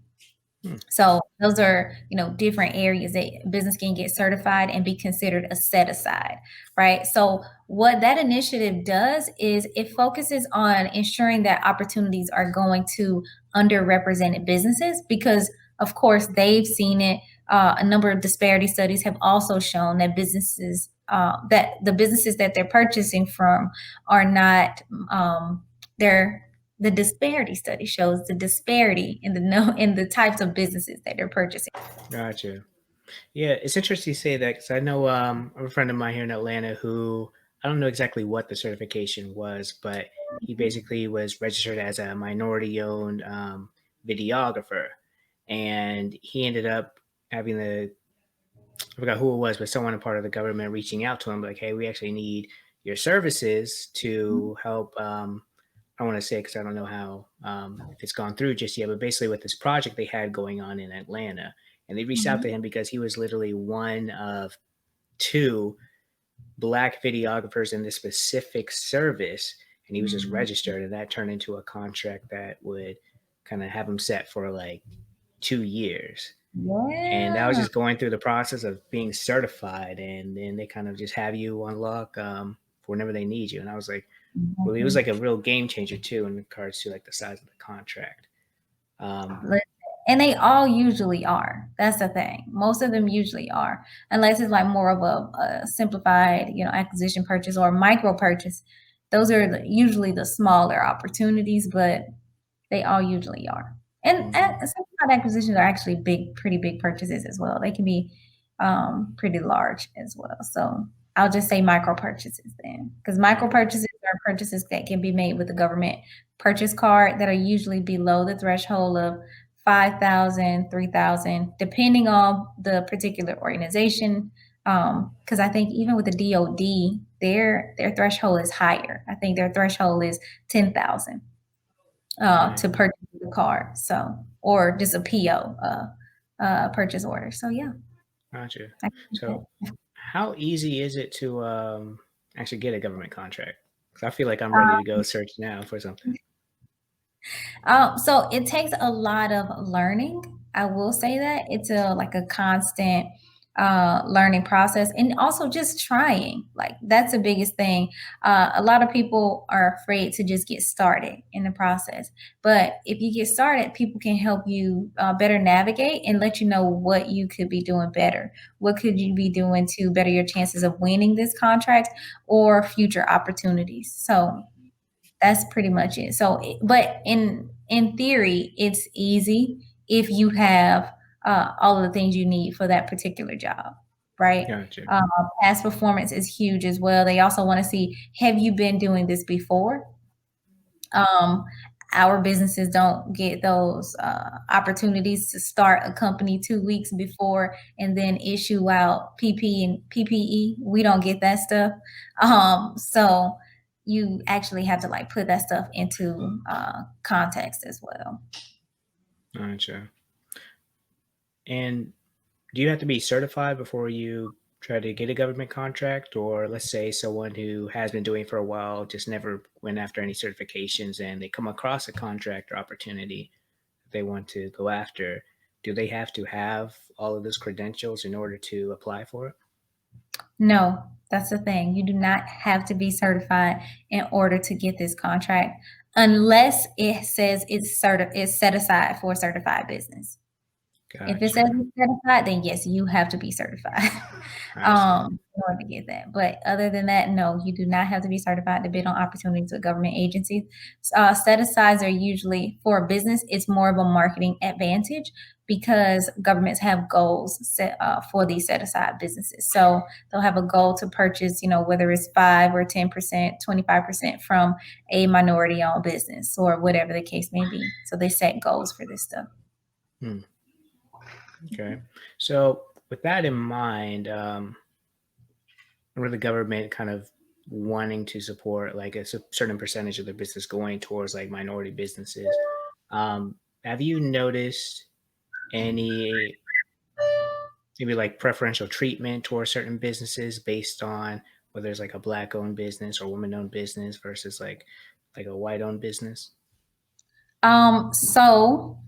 So those are, different areas that business can get certified and be considered a set aside, right? So what that initiative does is it focuses on ensuring that opportunities are going to underrepresented businesses, because of course they've seen it. A number of disparity studies have also shown that that the businesses that they're purchasing from are not, the disparity study shows the disparity in the types of businesses that they're purchasing. Gotcha. Yeah, it's interesting you say that, because I know a friend of mine here in Atlanta who, I don't know exactly what the certification was, but he basically was registered as a minority-owned videographer, and he ended up having I forgot who it was, but someone a part of the government reaching out to him like, hey, we actually need your services to help. I want to say, because I don't know how, if it's gone through just yet, but basically with this project they had going on in Atlanta, and they reached out to him because he was literally one of 2 Black videographers in this specific service, and he was just registered, and that turned into a contract that would kind of have him set for like 2 years. And that was Yeah. just going through the process of being certified, and then they kind of just have you on lock for whenever they need you. And I was like, well, it was like a real game changer too in regards to like the size of the contract. And they all usually are. That's the thing. Most of them usually are, unless it's like more of a simplified, acquisition purchase or micro purchase. Those are usually the smaller opportunities, but they all usually are. And simplified acquisitions are actually pretty big purchases as well. They can be pretty large as well. So I'll just say micro purchases then, because micro purchases are purchases that can be made with the government purchase card that are usually below the threshold of 5,000, 3,000, depending on the particular organization. Because I think even with the DoD, their threshold is higher. I think their threshold is 10,000 to purchase the card. So, or just a PO, purchase order. So yeah. Gotcha. So how easy is it to actually get a government contract? Because I feel like I'm ready to go search now for something. So it takes a lot of learning. I will say that it's like a constant learning process, and also just trying. Like that's the biggest thing. A lot of people are afraid to just get started in the process, but if you get started, people can help you better navigate and let you know what you could be doing better. What could you be doing to better your chances of winning this contract or future opportunities? So that's pretty much it. So, but in theory, it's easy if you have all of the things you need for that particular job, right? Gotcha. Um, Past performance is huge as well. They also want to see, have you been doing this before? Um, our businesses don't get those opportunities to start a company 2 weeks before and then issue out PP and PPE. We don't get that stuff. So you actually have to like put that stuff into context as well. Gotcha. And do you have to be certified before you try to get a government contract? Or let's say someone who has been doing it for a while just never went after any certifications and they come across a contract or opportunity they want to go after. Do they have to have all of those credentials in order to apply for it? No, that's the thing. You do not have to be certified in order to get this contract unless it says it's set aside for a certified business. If it says Gotcha. it's certified, then yes, you have to be certified I see. in order to get that. But other than that, no, you do not have to be certified to bid on opportunities with government agencies. Set asides are usually for a business, it's more of a marketing advantage because governments have goals set for these set aside businesses. So they'll have a goal to purchase, whether it's 5 or 10%, 25% from a minority owned business or whatever the case may be. So they set goals for this stuff. Hmm. Okay. So with that in mind, with the government kind of wanting to support like a certain percentage of their business going towards like minority businesses, have you noticed any maybe like preferential treatment towards certain businesses based on whether it's like a black owned business or woman owned business versus like a white owned business? So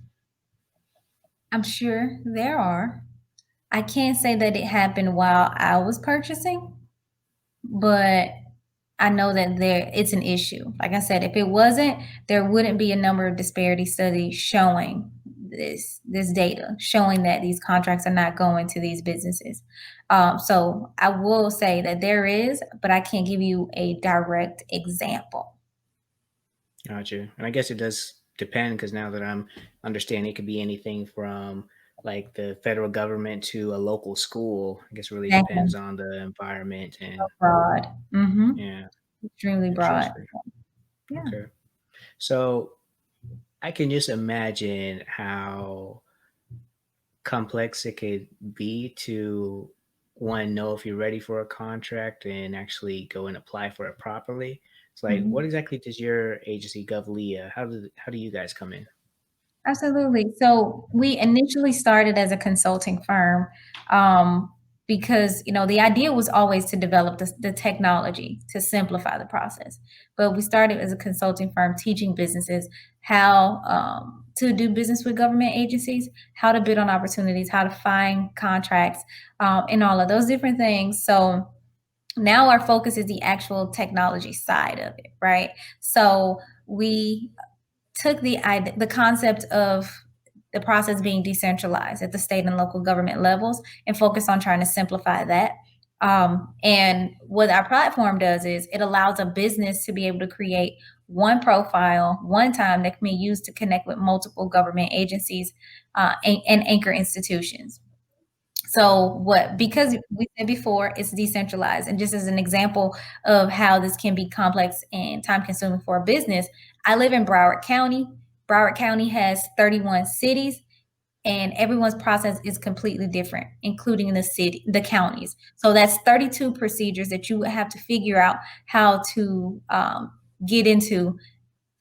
I'm sure there are. I can't say that it happened while I was purchasing, but I know that it's an issue. Like I said, if it wasn't, there wouldn't be a number of disparity studies showing this data, showing that these contracts are not going to these businesses. So I will say that there is, but I can't give you a direct example. Gotcha. And I guess it does depend because now that I'm understanding, it could be anything from like the federal government to a local school. I guess it really Exactly. depends on the environment and Broad. yeah, Extremely broad. interesting. Yeah. Okay. So I can just imagine how complex it could be to one know if you're ready for a contract and actually go and apply for it properly. It's like, what Mhm. exactly does your agency GovLia? How do you guys come in? Absolutely. So we initially started as a consulting firm um, because the idea was always to develop the technology to simplify the process. But we started as a consulting firm teaching businesses how to do business with government agencies, how to bid on opportunities, how to find contracts, and all of those different things. So now our focus is the actual technology side of it, right? So we took the concept of the process being decentralized at the state and local government levels and focused on trying to simplify that. And what our platform does is it allows a business to be able to create one profile, one time that can be used to connect with multiple government agencies and anchor institutions. So because we said before, it's decentralized. And just as an example of how this can be complex and time consuming for a business, I live in Broward County. Broward County has 31 cities and everyone's process is completely different, including the counties. So that's 32 procedures that you would have to figure out how to get into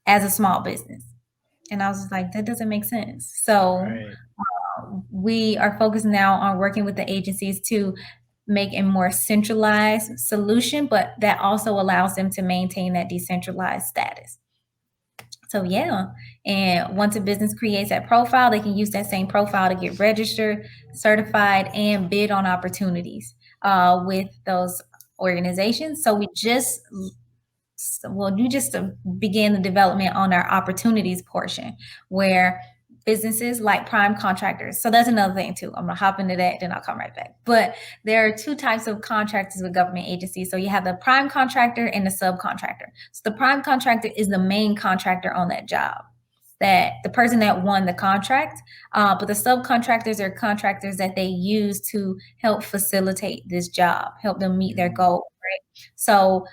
as a small business. And I was just like, that doesn't make sense. So Right. we are focused now on working with the agencies to make a more centralized solution, but that also allows them to maintain that decentralized status. So yeah, and once a business creates that profile, they can use that same profile to get registered, certified, and bid on opportunities with those organizations. So we just well, you just began the development on our opportunities portion where businesses like prime contractors. So that's another thing too. I'm gonna hop into that, then I'll come right back. But there are two types of contractors with government agencies. So you have the prime contractor and the subcontractor. So the prime contractor is the main contractor on that job, that the person that won the contract, but the subcontractors are contractors that they use to help facilitate this job, help them meet their Mhm. goal, right? So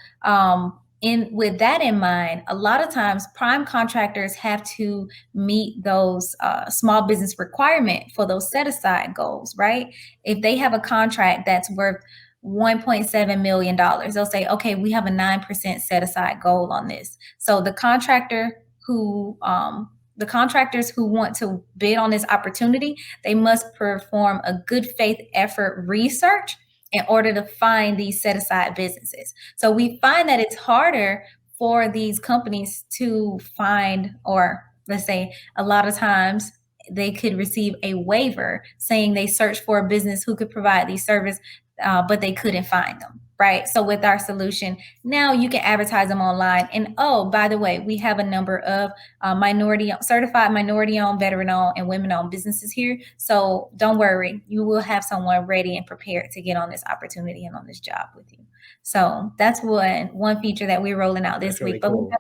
in with that in mind, a lot of times prime contractors have to meet those small business requirement for those set aside goals, right? If they have a contract that's worth $1.7 million, they'll say, okay, we have a 9% set aside goal on this. So the contractors who want to bid on this opportunity, they must perform a good faith effort research in order to find these set aside businesses. So we find that it's harder for these companies to find, or let's say a lot of times they could receive a waiver saying they searched for a business who could provide these service, but they couldn't find them. Right. So with our solution, now you can advertise them online. And oh, by the way, we have a number of certified minority owned, veteran owned, and women owned businesses here. So don't worry, you will have someone ready and prepared to get on this opportunity and on this job with you. So that's one feature that we're rolling out That's this really week. But cool.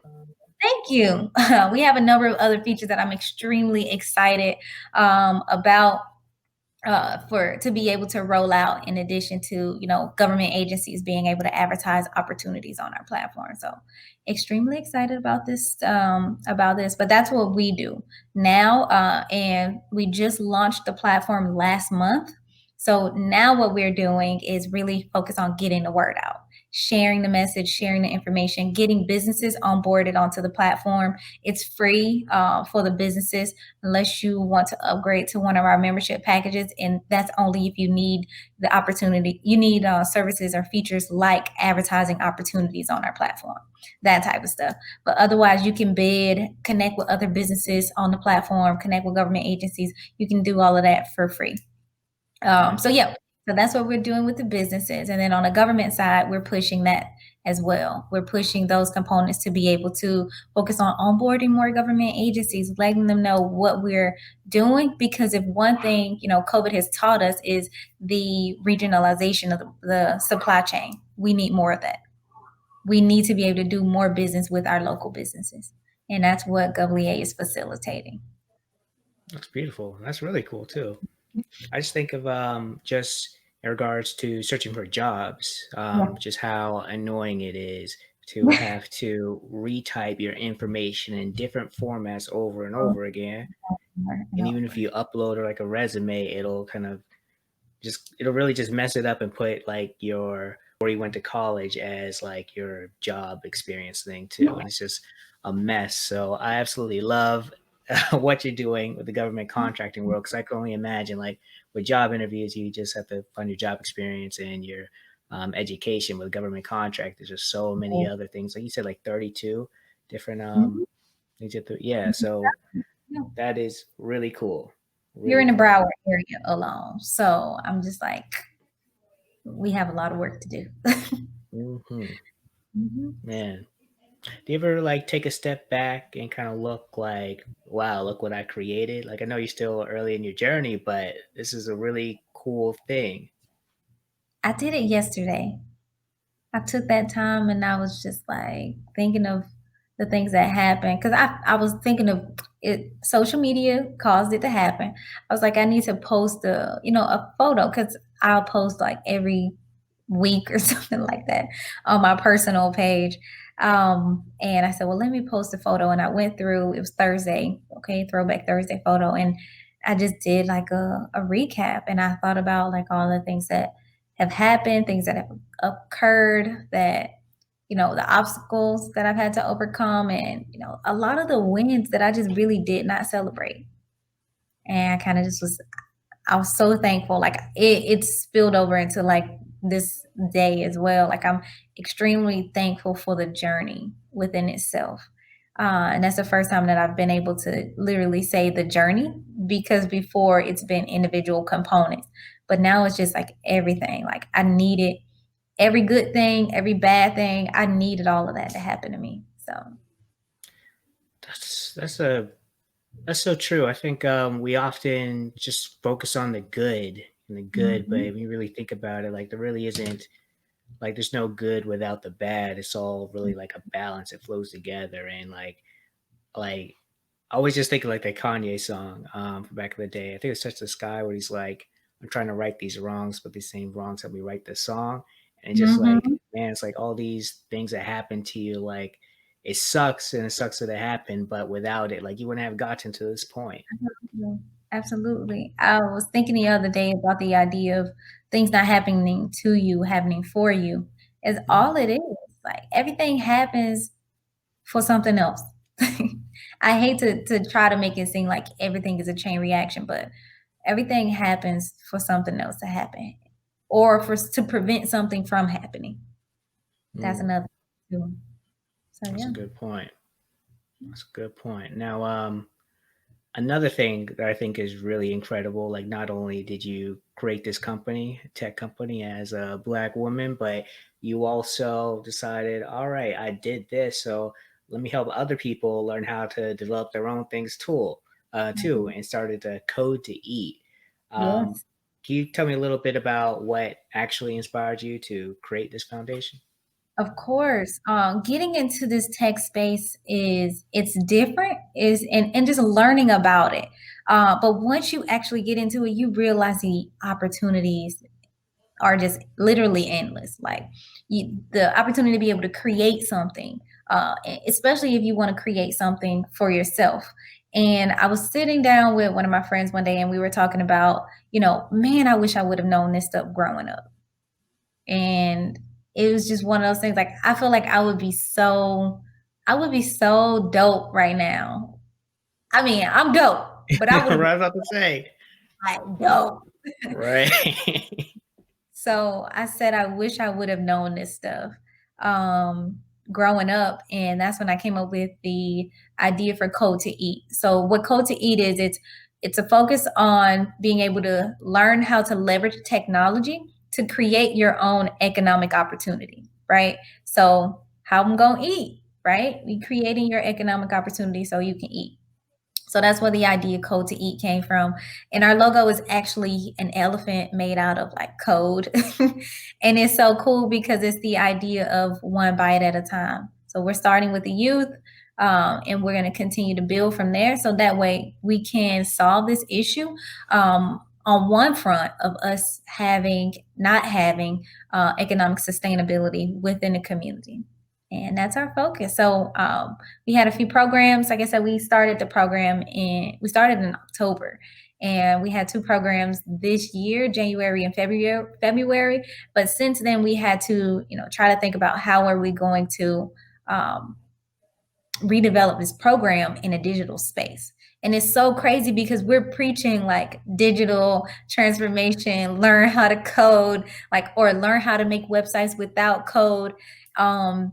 thank you. We have a number of other features that I'm extremely excited about for to be able to roll out, in addition to government agencies being able to advertise opportunities on our platform. So extremely excited about this, but that's what we do now, and we just launched the platform last month. So now what we're doing is really focus on getting the word out, sharing the message, sharing the information, getting businesses onboarded onto the platform. It's free for the businesses unless you want to upgrade to one of our membership packages. And that's only if you need the opportunity, you need services or features like advertising opportunities on our platform, that type of stuff. But otherwise, you can bid, connect with other businesses on the platform, connect with government agencies. You can do all of that for free. So Nice. yeah, so that's what we're doing with the businesses. And then on the government side, we're pushing that as well. We're pushing those components to be able to focus on onboarding more government agencies, letting them know what we're doing. Because if one thing, COVID has taught us is the regionalization of the supply chain. We need more of that. We need to be able to do more business with our local businesses. And that's what GovLia is facilitating. That's beautiful. That's really cool too. I just think of just in regards to searching for jobs, Yeah. just how annoying it is to have to retype your information in different formats over and over again. Over and And even if over. you upload like a resume, it'll really just mess it up and put like your where you went to college as like your job experience thing too, and it's just a mess. So I absolutely love what you're doing with the government contracting world, because I can only imagine like with job interviews you just have to find your job experience and your education. With government contract there's just so many other things, like you said, like 32 different Mhm. things yeah, so Yeah. that is really cool, You're really in the cool. Broward area alone. So I'm just like, we have a lot of work to do. Hmm. Mhm. Man, do you ever like take a step back and kind of look like, wow, look what I created? Like I know you're still early in your journey, but this is a really cool thing. I did it yesterday. I took that time and I was just like thinking of the things that happened, because I was thinking of it. Social media caused it to happen. I was like, I need to post a photo, because I'll post like every week or something like that on my personal page. And I said, well, let me post a photo. And I went through, it was Thursday, okay, throwback Thursday photo. And I just did like a recap, and I thought about like all the things that have happened, things that have occurred, that the obstacles that I've had to overcome, and a lot of the wins that I just really did not celebrate. And I kind of just I was so thankful. Like it spilled over into like this day as well. Like I'm extremely thankful for the journey within itself. And that's the first time that I've been able to literally say the journey, because before it's been individual components, but now it's just like everything. Like I needed every good thing, every bad thing. I needed all of that to happen to me. So, That's that's so true. I think we often just focus on the good and the good, but mhm, when you really think about it, like there really isn't, like there's no good without the bad. It's all really like a balance. It flows together, and like I always just think of like that Kanye song from back in the day. I think it's Touch the Sky, where he's like, I'm trying to right these wrongs, but these same wrongs help me write this song. And just like, mhm. man, it's like all these things that happen to you, like it sucks and it sucks that it happened, but without it, like you wouldn't have gotten to this point. Absolutely. Absolutely. I was thinking the other day about the idea of things not happening to you, happening for you. Is Yeah. all it is. Like everything happens for something else. I hate to try to make it seem like everything is a chain reaction, but everything happens for something else to happen, or for to prevent something from happening. That's Mm, another too. So that's a yeah. good point. That's a good point. Now, another thing that I think is really incredible, like not only did you create this company, tech company, as a Black woman, but you also decided, all right, I did this, so let me help other people learn how to develop their own things too, Mhm. and started to code to eat. Um, Yes. can you tell me a little bit about what actually inspired you to create this foundation? Of course. Getting into this tech space is it's different is and just learning about it. But once you actually get into it, you realize the opportunities are just literally endless. Like the opportunity to be able to create something, especially if you want to create something for yourself. And I was sitting down with one of my friends one day, and we were talking about, man, I wish I would have known this stuff growing up. And it was just one of those things. Like I feel like I would be so dope right now. I mean, I'm dope, but I would have Right, I been was about to say, like dope. right. So I said, I wish I would have known this stuff um, growing up. And that's when I came up with the idea for Code to Eat. So what Code to Eat is, it's a focus on being able to learn how to leverage technology to create your own economic opportunity, right? So how I'm gonna eat, right? We creating your economic opportunity so you can eat. So that's where the idea Code to Eat came from. And our logo is actually an elephant made out of like code. And it's so cool because it's the idea of one bite at a time. So we're starting with the youth, and we're going to continue to build from there. So that way we can solve this issue on one front of us not having economic sustainability within the community. And that's our focus. So we had a few programs. Like I said, we started in October, and we had two programs this year, January and February. But since then, we had to, try to think about how are we going to um, redevelop this program in a digital space. And it's so crazy because we're preaching like digital transformation, learn how to code, like, or learn how to make websites without code. Um,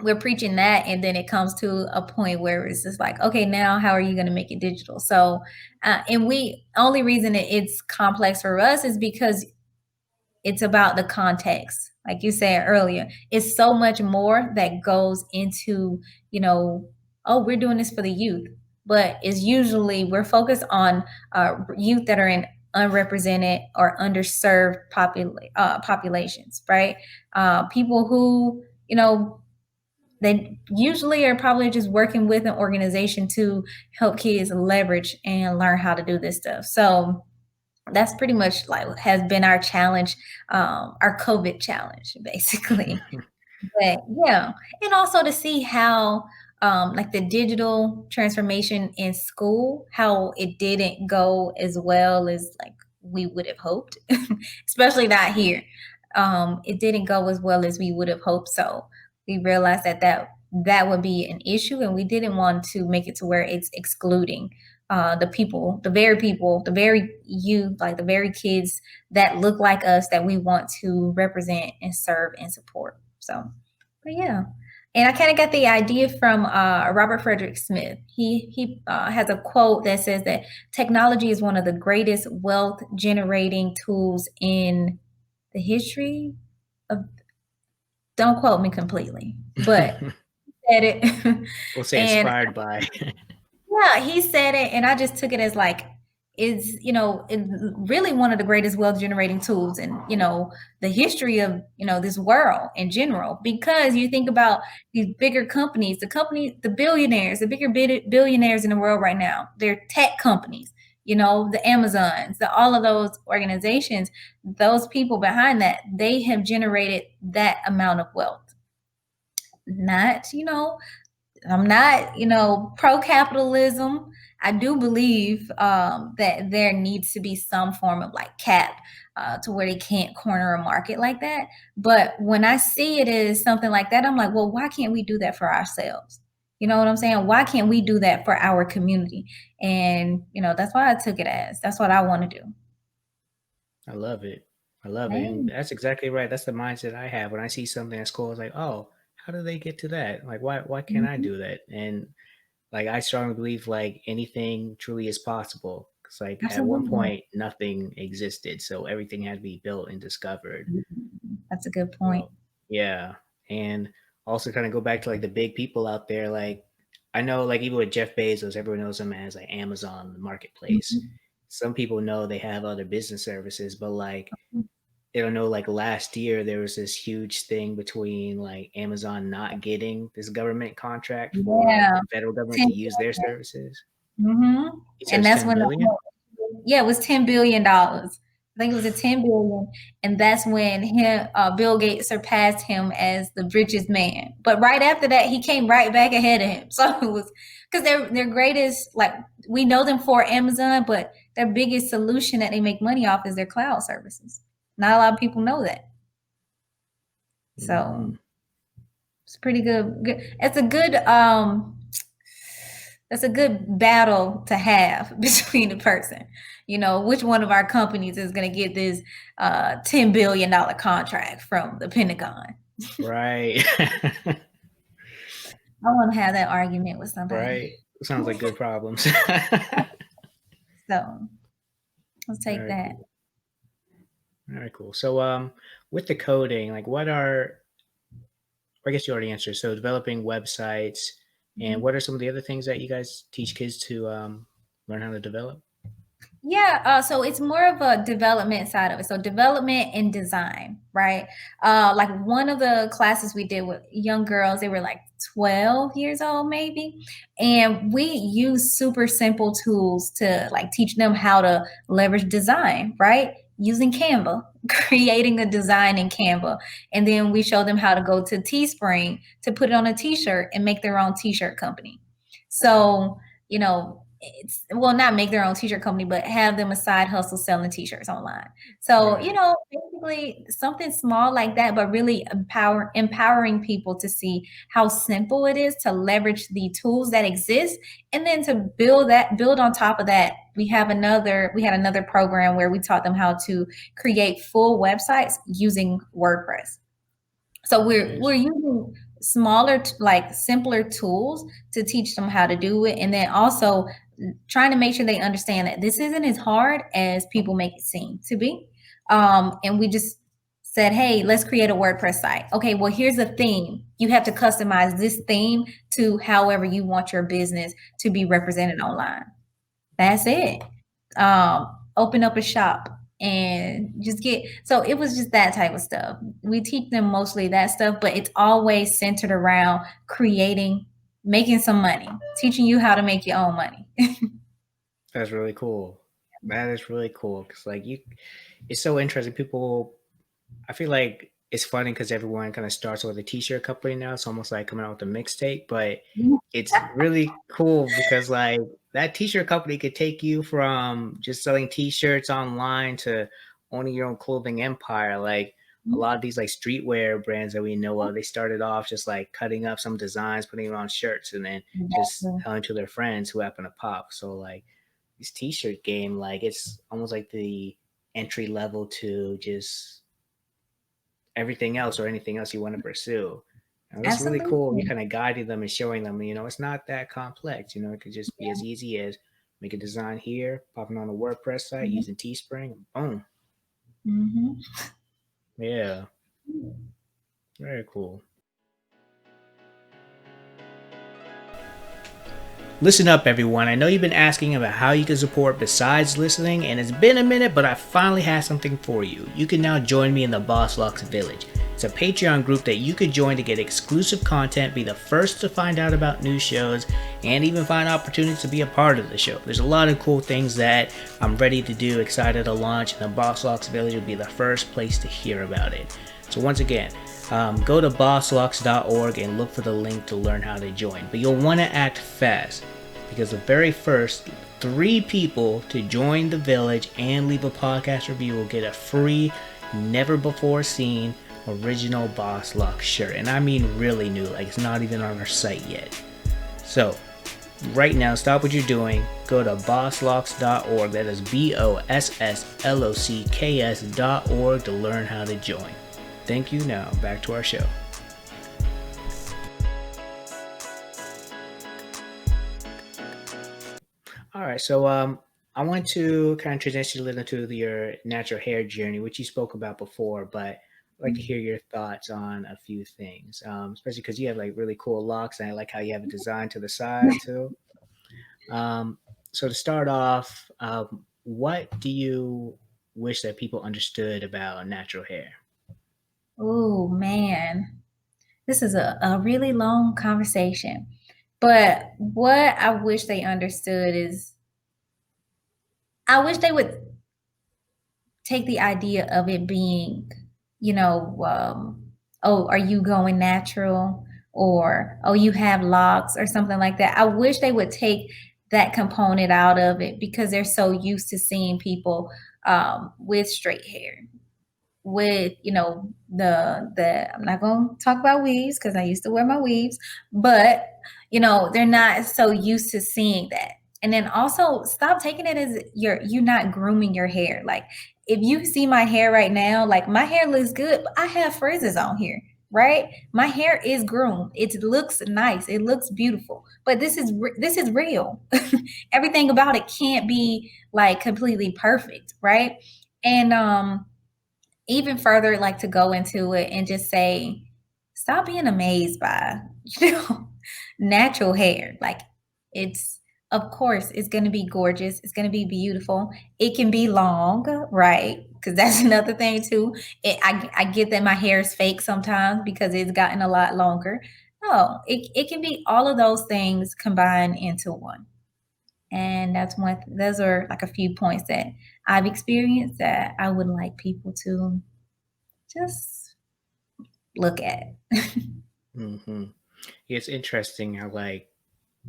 we're preaching that, and then it comes to a point where it's just like, okay, now how are you going to make it digital? So and we only reason it's complex for us is because it's about the context. Like you said earlier, it's so much more that goes into, you know oh, we're doing this for the youth, but it's usually we're focused on youth that are in unrepresented or underserved populations, right? People who, they usually are probably just working with an organization to help kids leverage and learn how to do this stuff. So that's pretty much like has been our challenge, our COVID challenge, basically. But yeah, and also to see how like the digital transformation in school, how it didn't go as well as like we would have hoped, especially not here. It didn't go as well as we would have hoped. So we realized that would be an issue, and we didn't want to make it to where it's excluding people, the very youth, like the very kids that look like us that we want to represent and serve and support. So, but yeah. And I kind of got the idea from Robert Frederick Smith. He has a quote that says that technology is one of the greatest wealth generating tools in the history of. Don't quote me completely, but said it, We'll say and inspired by. yeah, he said it, and I just took it as like is really one of the greatest wealth generating tools in the history of this world in general. Because you think about these bigger companies, the billionaires, the bigger billionaires in the world right now, they're tech companies. The Amazons, all of those organizations, those people behind that, they have generated that amount of wealth. Not, I'm not, pro capitalism. I do believe that there needs to be some form of like cap to where they can't corner a market like that. But when I see it as something like that, I'm like, well, why can't we do that for ourselves? You know what I'm saying? Why can't we do that for our community? And that's why I took it as that's what I want to do. I love it. I love it. And Hey. that's exactly right. That's the mindset I have when I see something that's cool. It's like, oh, how do they get to that? Like, why can't I Mhm. do that? And like, I strongly believe like anything truly is possible. Cause like at one Absolutely. point nothing existed. So everything had to be built and discovered. That's a good point. So yeah. And also kind of go back to like the big people out there. Like I know like even with Jeff Bezos, everyone knows him as like Amazon, the marketplace. Mhm. Some people know they have other business services, but like I don't know, like last year there was this huge thing between like Amazon not getting this government contract for Yeah. the federal government 10 to use their services. Mm-hmm. He said And it's that's 10 when billion. yeah, it was $10 billion. I think it was a 10 billion, and that's when Bill Gates surpassed him as the richest man. But right after that, he came right back ahead of him. So it was because their greatest, like we know them for Amazon, but their biggest solution that they make money off is their cloud services. Not a lot of people know that. So Hmm. it's pretty good. It's a good that's a good battle to have between a person. Which one of our companies is going to get this $10 billion contract from the Pentagon? Right. I want to have that argument with somebody. Right. Sounds like good problems. So let's take Very that. cool. Very cool. So with the coding, like what are I guess you already answered. So developing websites and what are some of the other things that you guys teach kids to learn how to develop? Yeah, so it's more of a development side of it. So development and design, right? Like one of the classes we did with young girls, they were like 12 years old, maybe. And we use super simple tools to like teach them how to leverage design, right? Using Canva, creating a design in Canva. And then we show them how to go to Teespring to put it on a t-shirt and make their own t-shirt company. So, it's well, not make their own t-shirt company, but have them a side hustle selling t-shirts online. So, Right. basically something small like that, but really empowering people to see how simple it is to leverage the tools that exist. And then to build on top of that, we had another program where we taught them how to create full websites using WordPress. So we're Nice. using smaller, like simpler tools to teach them how to do it, and then also trying to make sure they understand that this isn't as hard as people make it seem to be. And we just said, hey, let's create a WordPress site. Okay, well, here's a theme. You have to customize this theme to however you want your business to be represented online. That's it. Open up a shop and just get so it was just that type of stuff. We teach them mostly that stuff, but it's always centered around making some money, teaching you how to make your own money. That's really cool. That is really cool because like it's so interesting. People, I feel like it's funny because everyone kind of starts with a t-shirt company now. It's almost like coming out with a mixtape, but it's really cool because like that t-shirt company could take you from just selling t-shirts online to owning your own clothing empire. Like a lot of these like streetwear brands that we know of, they started off just like cutting up some designs, putting them on shirts, and then just Exactly. telling to their friends who happen to pop. So like this t-shirt game, like it's almost like the entry level to just everything else or anything else you want to pursue. Now, that's really cool. You Absolutely. kind of guiding them and showing them, it's not that complex. It could just be as Yeah. easy as make a design here, popping on a WordPress site Mhm. using Teespring. Boom. Mhm. Yeah. Very cool. Listen up, everyone. I know you've been asking about how you can support besides listening, and it's been a minute, but I finally have something for you. You can now join me in the BossLocks Village. It's a Patreon group that you could join to get exclusive content, be the first to find out about new shows, and even find opportunities to be a part of the show. There's a lot of cool things that I'm ready to do, excited to launch, and the BossLocks Village will be the first place to hear about it. So once again, go to BossLocks.org and look for the link to learn how to join. But you'll want to act fast because the very first 3 people to join the village and leave a podcast review will get a free, never before seen original Boss Locks shirt. And I mean really new, like it's not even on our site yet. So right now, stop what you're doing, go to BossLocks.org, that is BossLocks.org, to learn how to join. Thank you. Now back to our show. All right, so I want to kind of transition a little into your natural hair journey, which you spoke about before, but I'd like to hear your thoughts on a few things, especially because you have like really cool locks, and I like how you have it designed to the side too. Um, so to start off, what do you wish that people understood about natural hair? Oh man, this is a really long conversation. But what I wish they understood is I wish they would take the idea of it being, you know, oh, are you going natural? Or, oh, you have locks or something like that. I wish they would take that component out of it because they're so used to seeing people with straight hair, with the I'm not going to talk about weaves because I used to wear my weaves, but they're not so used to seeing that. And then also stop taking it as you're not grooming your hair. Like if you see my hair right now, like my hair looks good, but I have frizzes on here, right? My hair is groomed. It looks nice. It looks beautiful. But this is real. Everything about it can't be like completely perfect, right? And even further, like to go into it and just say, stop being amazed by, you know, natural hair. Like it's, of course, it's going to be gorgeous. It's going to be beautiful. It can be long, right? Because that's another thing too. I get that my hair is fake sometimes because it's gotten a lot longer. No, it can be all of those things combined into one. And those are like a few points that I've experienced that I would like people to just look at. Hmm. It's interesting how like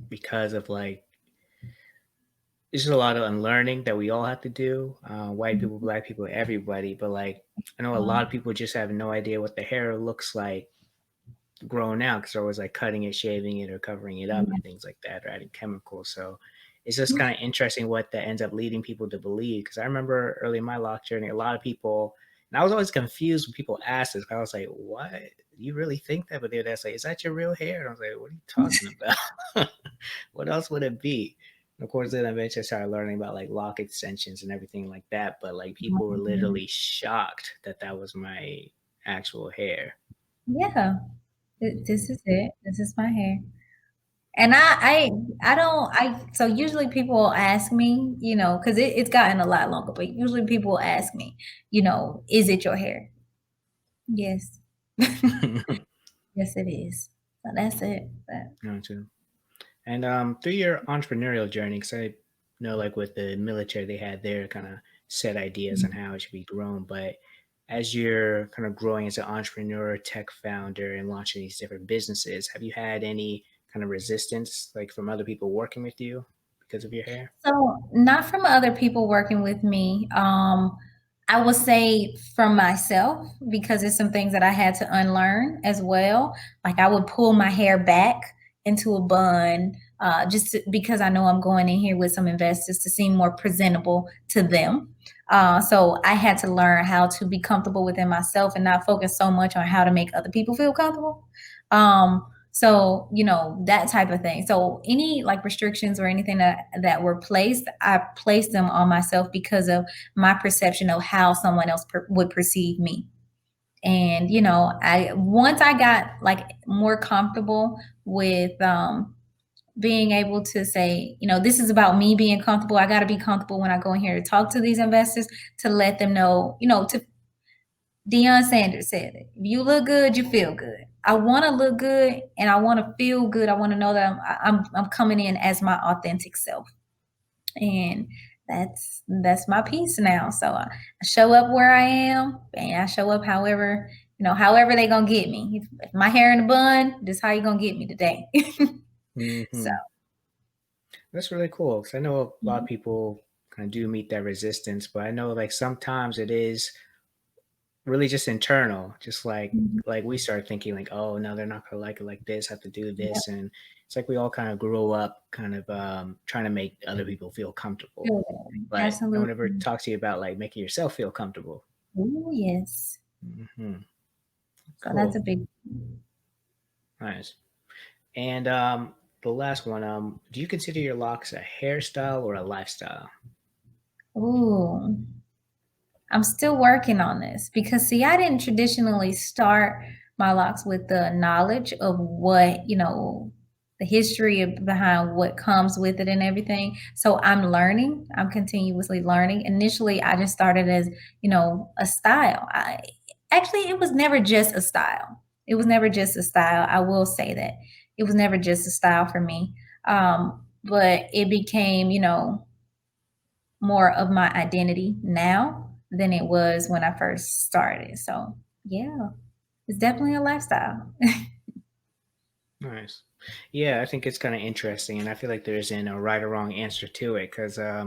because of like it's just a lot of unlearning that we all have to do. White people, Mhm. black people, everybody. But like, I know a lot of people just have no idea what the hair looks like grown out because they're always like cutting it, shaving it, or covering it up and things like that, or adding chemicals. So it's just kind of interesting what that ends up leading people to believe. Because I remember early in my lock journey, a lot of people, and I was always confused when people asked this. I was like, "What? You really think that?" But they'd ask like, "Is that your real hair?" And I was like, "What are you talking about? What else would it be?" And of course, then eventually I started learning about like lock extensions and everything like that. But like people were literally shocked that that was my actual hair. Yeah, this is it. This is my hair. And I don't I so usually people will ask me, because it's gotten a lot longer, but usually people will ask me, is it your hair? Yes. Yes, it is. So that's it. But Gotcha. And through your entrepreneurial journey, because I know, like with the military, they had their kind of set ideas on how it should be grown. But as you're kind of growing as an entrepreneur, tech founder, and launching these different businesses, have you had any kind of resistance, like from other people working with you because of your hair? So, not from other people working with me. I would say from myself because it's some things that I had to unlearn as well. Like I would pull my hair back into a bun because I know I'm going in here with some investors to seem more presentable to them. So I had to learn how to be comfortable within myself and not focus so much on how to make other people feel comfortable. So, that type of thing. So any like restrictions or anything that were placed, I placed them on myself because of my perception of how someone else would perceive me. And I once I got like more comfortable with being able to say, this is about me being comfortable. I got to be comfortable when I go in here to talk to these investors, to let them know, to Deion Sanders said it. If you look good, you feel good. I want to look good and I want to feel good. I want to know that I'm coming in as my authentic self. And that's my piece now. So I show up where I am, and I show up however they gonna get me. If my hair in a bun, this how you gonna get me today. So Hmm. That's really cool because I know a lot of mhm, people kind of do meet that resistance, but I know like sometimes it is really just internal, just mhm, like we start thinking like, oh no, they're not gonna like it like this, have to do yep, this, and it's like we all kind of grow up kind of trying to make other people feel comfortable. feel good. But no one ever Absolutely. talks to you about like making yourself feel comfortable. Oh yes. Hmm. So that's a Cool, big. nice. And the last one, do you consider your locks a hairstyle or a lifestyle? Ooh. I'm still working on this because see, I didn't traditionally start my locks with the knowledge of what, the history behind what comes with it and everything. So I'm learning. I'm continuously learning. Initially, I just started as, a style. Actually, it was never just a style. It was never just a style. I will say that. It was never just a style for me. But it became, more of my identity now than it was when I first started. So, yeah, it's definitely a lifestyle. Nice. Yeah, I think it's kind of interesting, and I feel like there isn't a right or wrong answer to it because I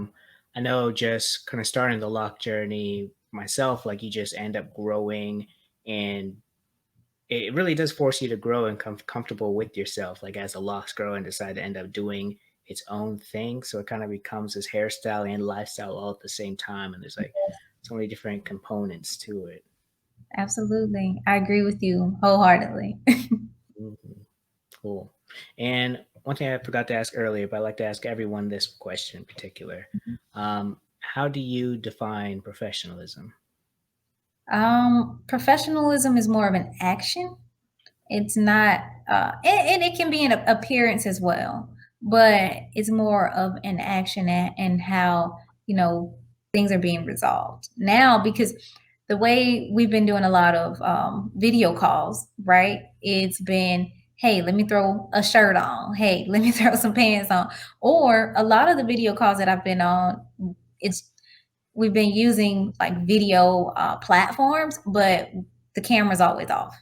know just kind of starting the lock journey myself, like you just end up growing, and it really does force you to grow and come comfortable with yourself. Like as the locks grow and decide to end up doing its own thing, so it kind of becomes this hairstyle and lifestyle all at the same time, and there's like so many different components to it. Absolutely. I agree with you wholeheartedly. Mhm. Cool. And one thing I forgot to ask earlier, but I like to ask everyone this question in particular. How do you define professionalism? Professionalism is more of an action. It's not, and it can be an appearance as well, but it's more of an action and how, things are being resolved now because the way we've been doing a lot of video calls, right? It's been, hey, let me throw a shirt on. Hey, let me throw some pants on. Or a lot of the video calls that I've been on, it's we've been using like video platforms, but the camera's always off.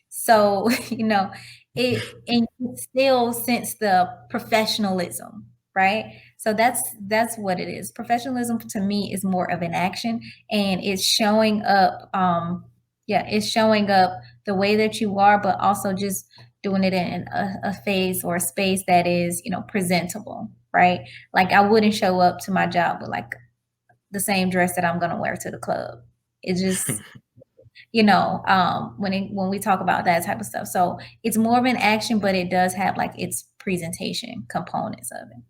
So, and you still sense the professionalism, right? So that's what it is. Professionalism to me is more of an action and it's showing up, yeah, it's showing up the way that you are, but also just doing it in a phase or a space that is, presentable, right? Like I wouldn't show up to my job with like the same dress that I'm gonna wear to the club. It just when we talk about that type of stuff. So it's more of an action, but it does have like its presentation components of it.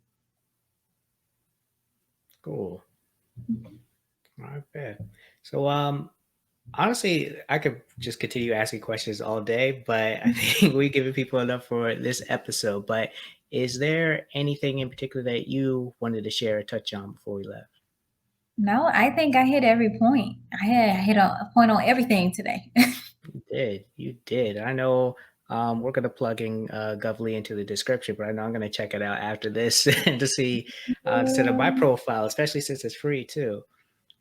Cool. I bet. So, honestly, I could just continue asking questions all day, but I think we've given people enough for this episode. But is there anything in particular that you wanted to share or touch on before we left? No, I think I hit every point. I hit a point on everything today. You did. You did. I know we're going to plug in GovLia into the description, but I know I'm going to check it out after this to see, to set up my profile, especially since it's free too.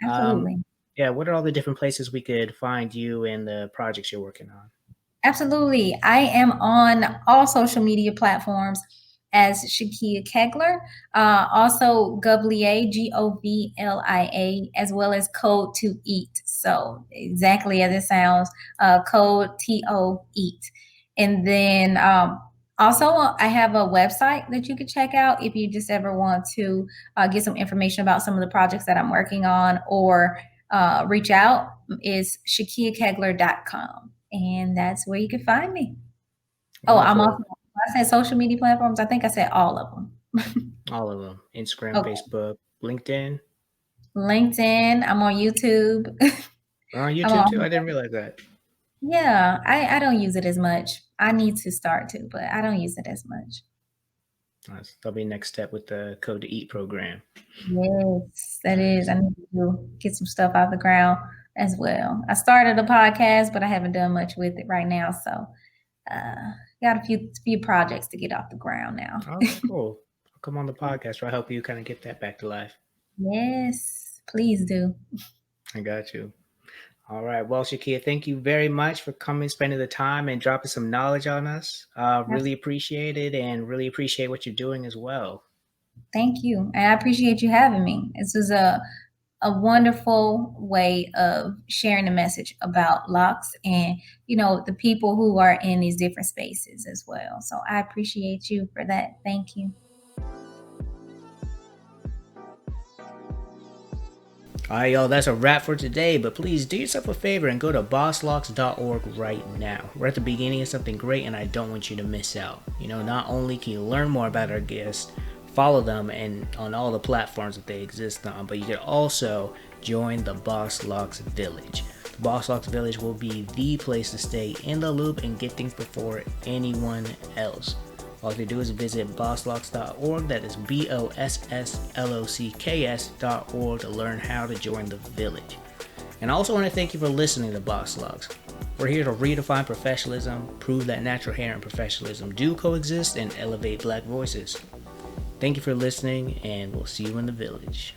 Um, Absolutely. yeah, what are all the different places we could find you and the projects you're working on? Absolutely. I am on all social media platforms as Shakeia Kegler. Also GovLia, GovLia, as well as Code to Eat. So exactly as it sounds, Code TO Eat. And then also I have a website that you could check out if you just ever want to get some information about some of the projects that I'm working on or reach out is ShakeiaKegler.com and that's where you can find me. Oh, I'm also Wonderful. I said social media platforms, I think I said all of them. All of them. Instagram, Okay. Facebook, LinkedIn. LinkedIn, I'm on YouTube. We're on I'm YouTube too? on I didn't realize that. Yeah, I don't use it as much. I need to start to, but I don't use it as much. That'll be next step with the Code to Eat program. Yes, that is. Nice. I need to get some stuff out the ground as well. I started a podcast, but I haven't done much with it right now. So got a few projects to get off the ground now. Okay, cool. I'll come on the podcast where I help you kind of get that back to life. Yes, please do. I got you. All right. Well, Shakeia, thank you very much for coming, spending the time, and dropping some knowledge on us. Really appreciate it, and really appreciate what you're doing as well. Thank you. And I appreciate you having me. This was a wonderful way of sharing the message about locks and the people who are in these different spaces as well. So I appreciate you for that. Thank you. All right, y'all, that's a wrap for today, but please do yourself a favor and go to BossLocks.org right now. We're at the beginning of something great, and I don't want you to miss out. Not only can you learn more about our guests, follow them and on all the platforms that they exist on, but you can also join the BossLocks Village. The BossLocks Village will be the place to stay in the loop and get things before anyone else. All you do is visit BossLocks.org, that is BossLocks.org, to learn how to join the village. And I also want to thank you for listening to Boss Locks. We're here to redefine professionalism, prove that natural hair and professionalism do coexist, and elevate Black voices. Thank you for listening, and we'll see you in the village.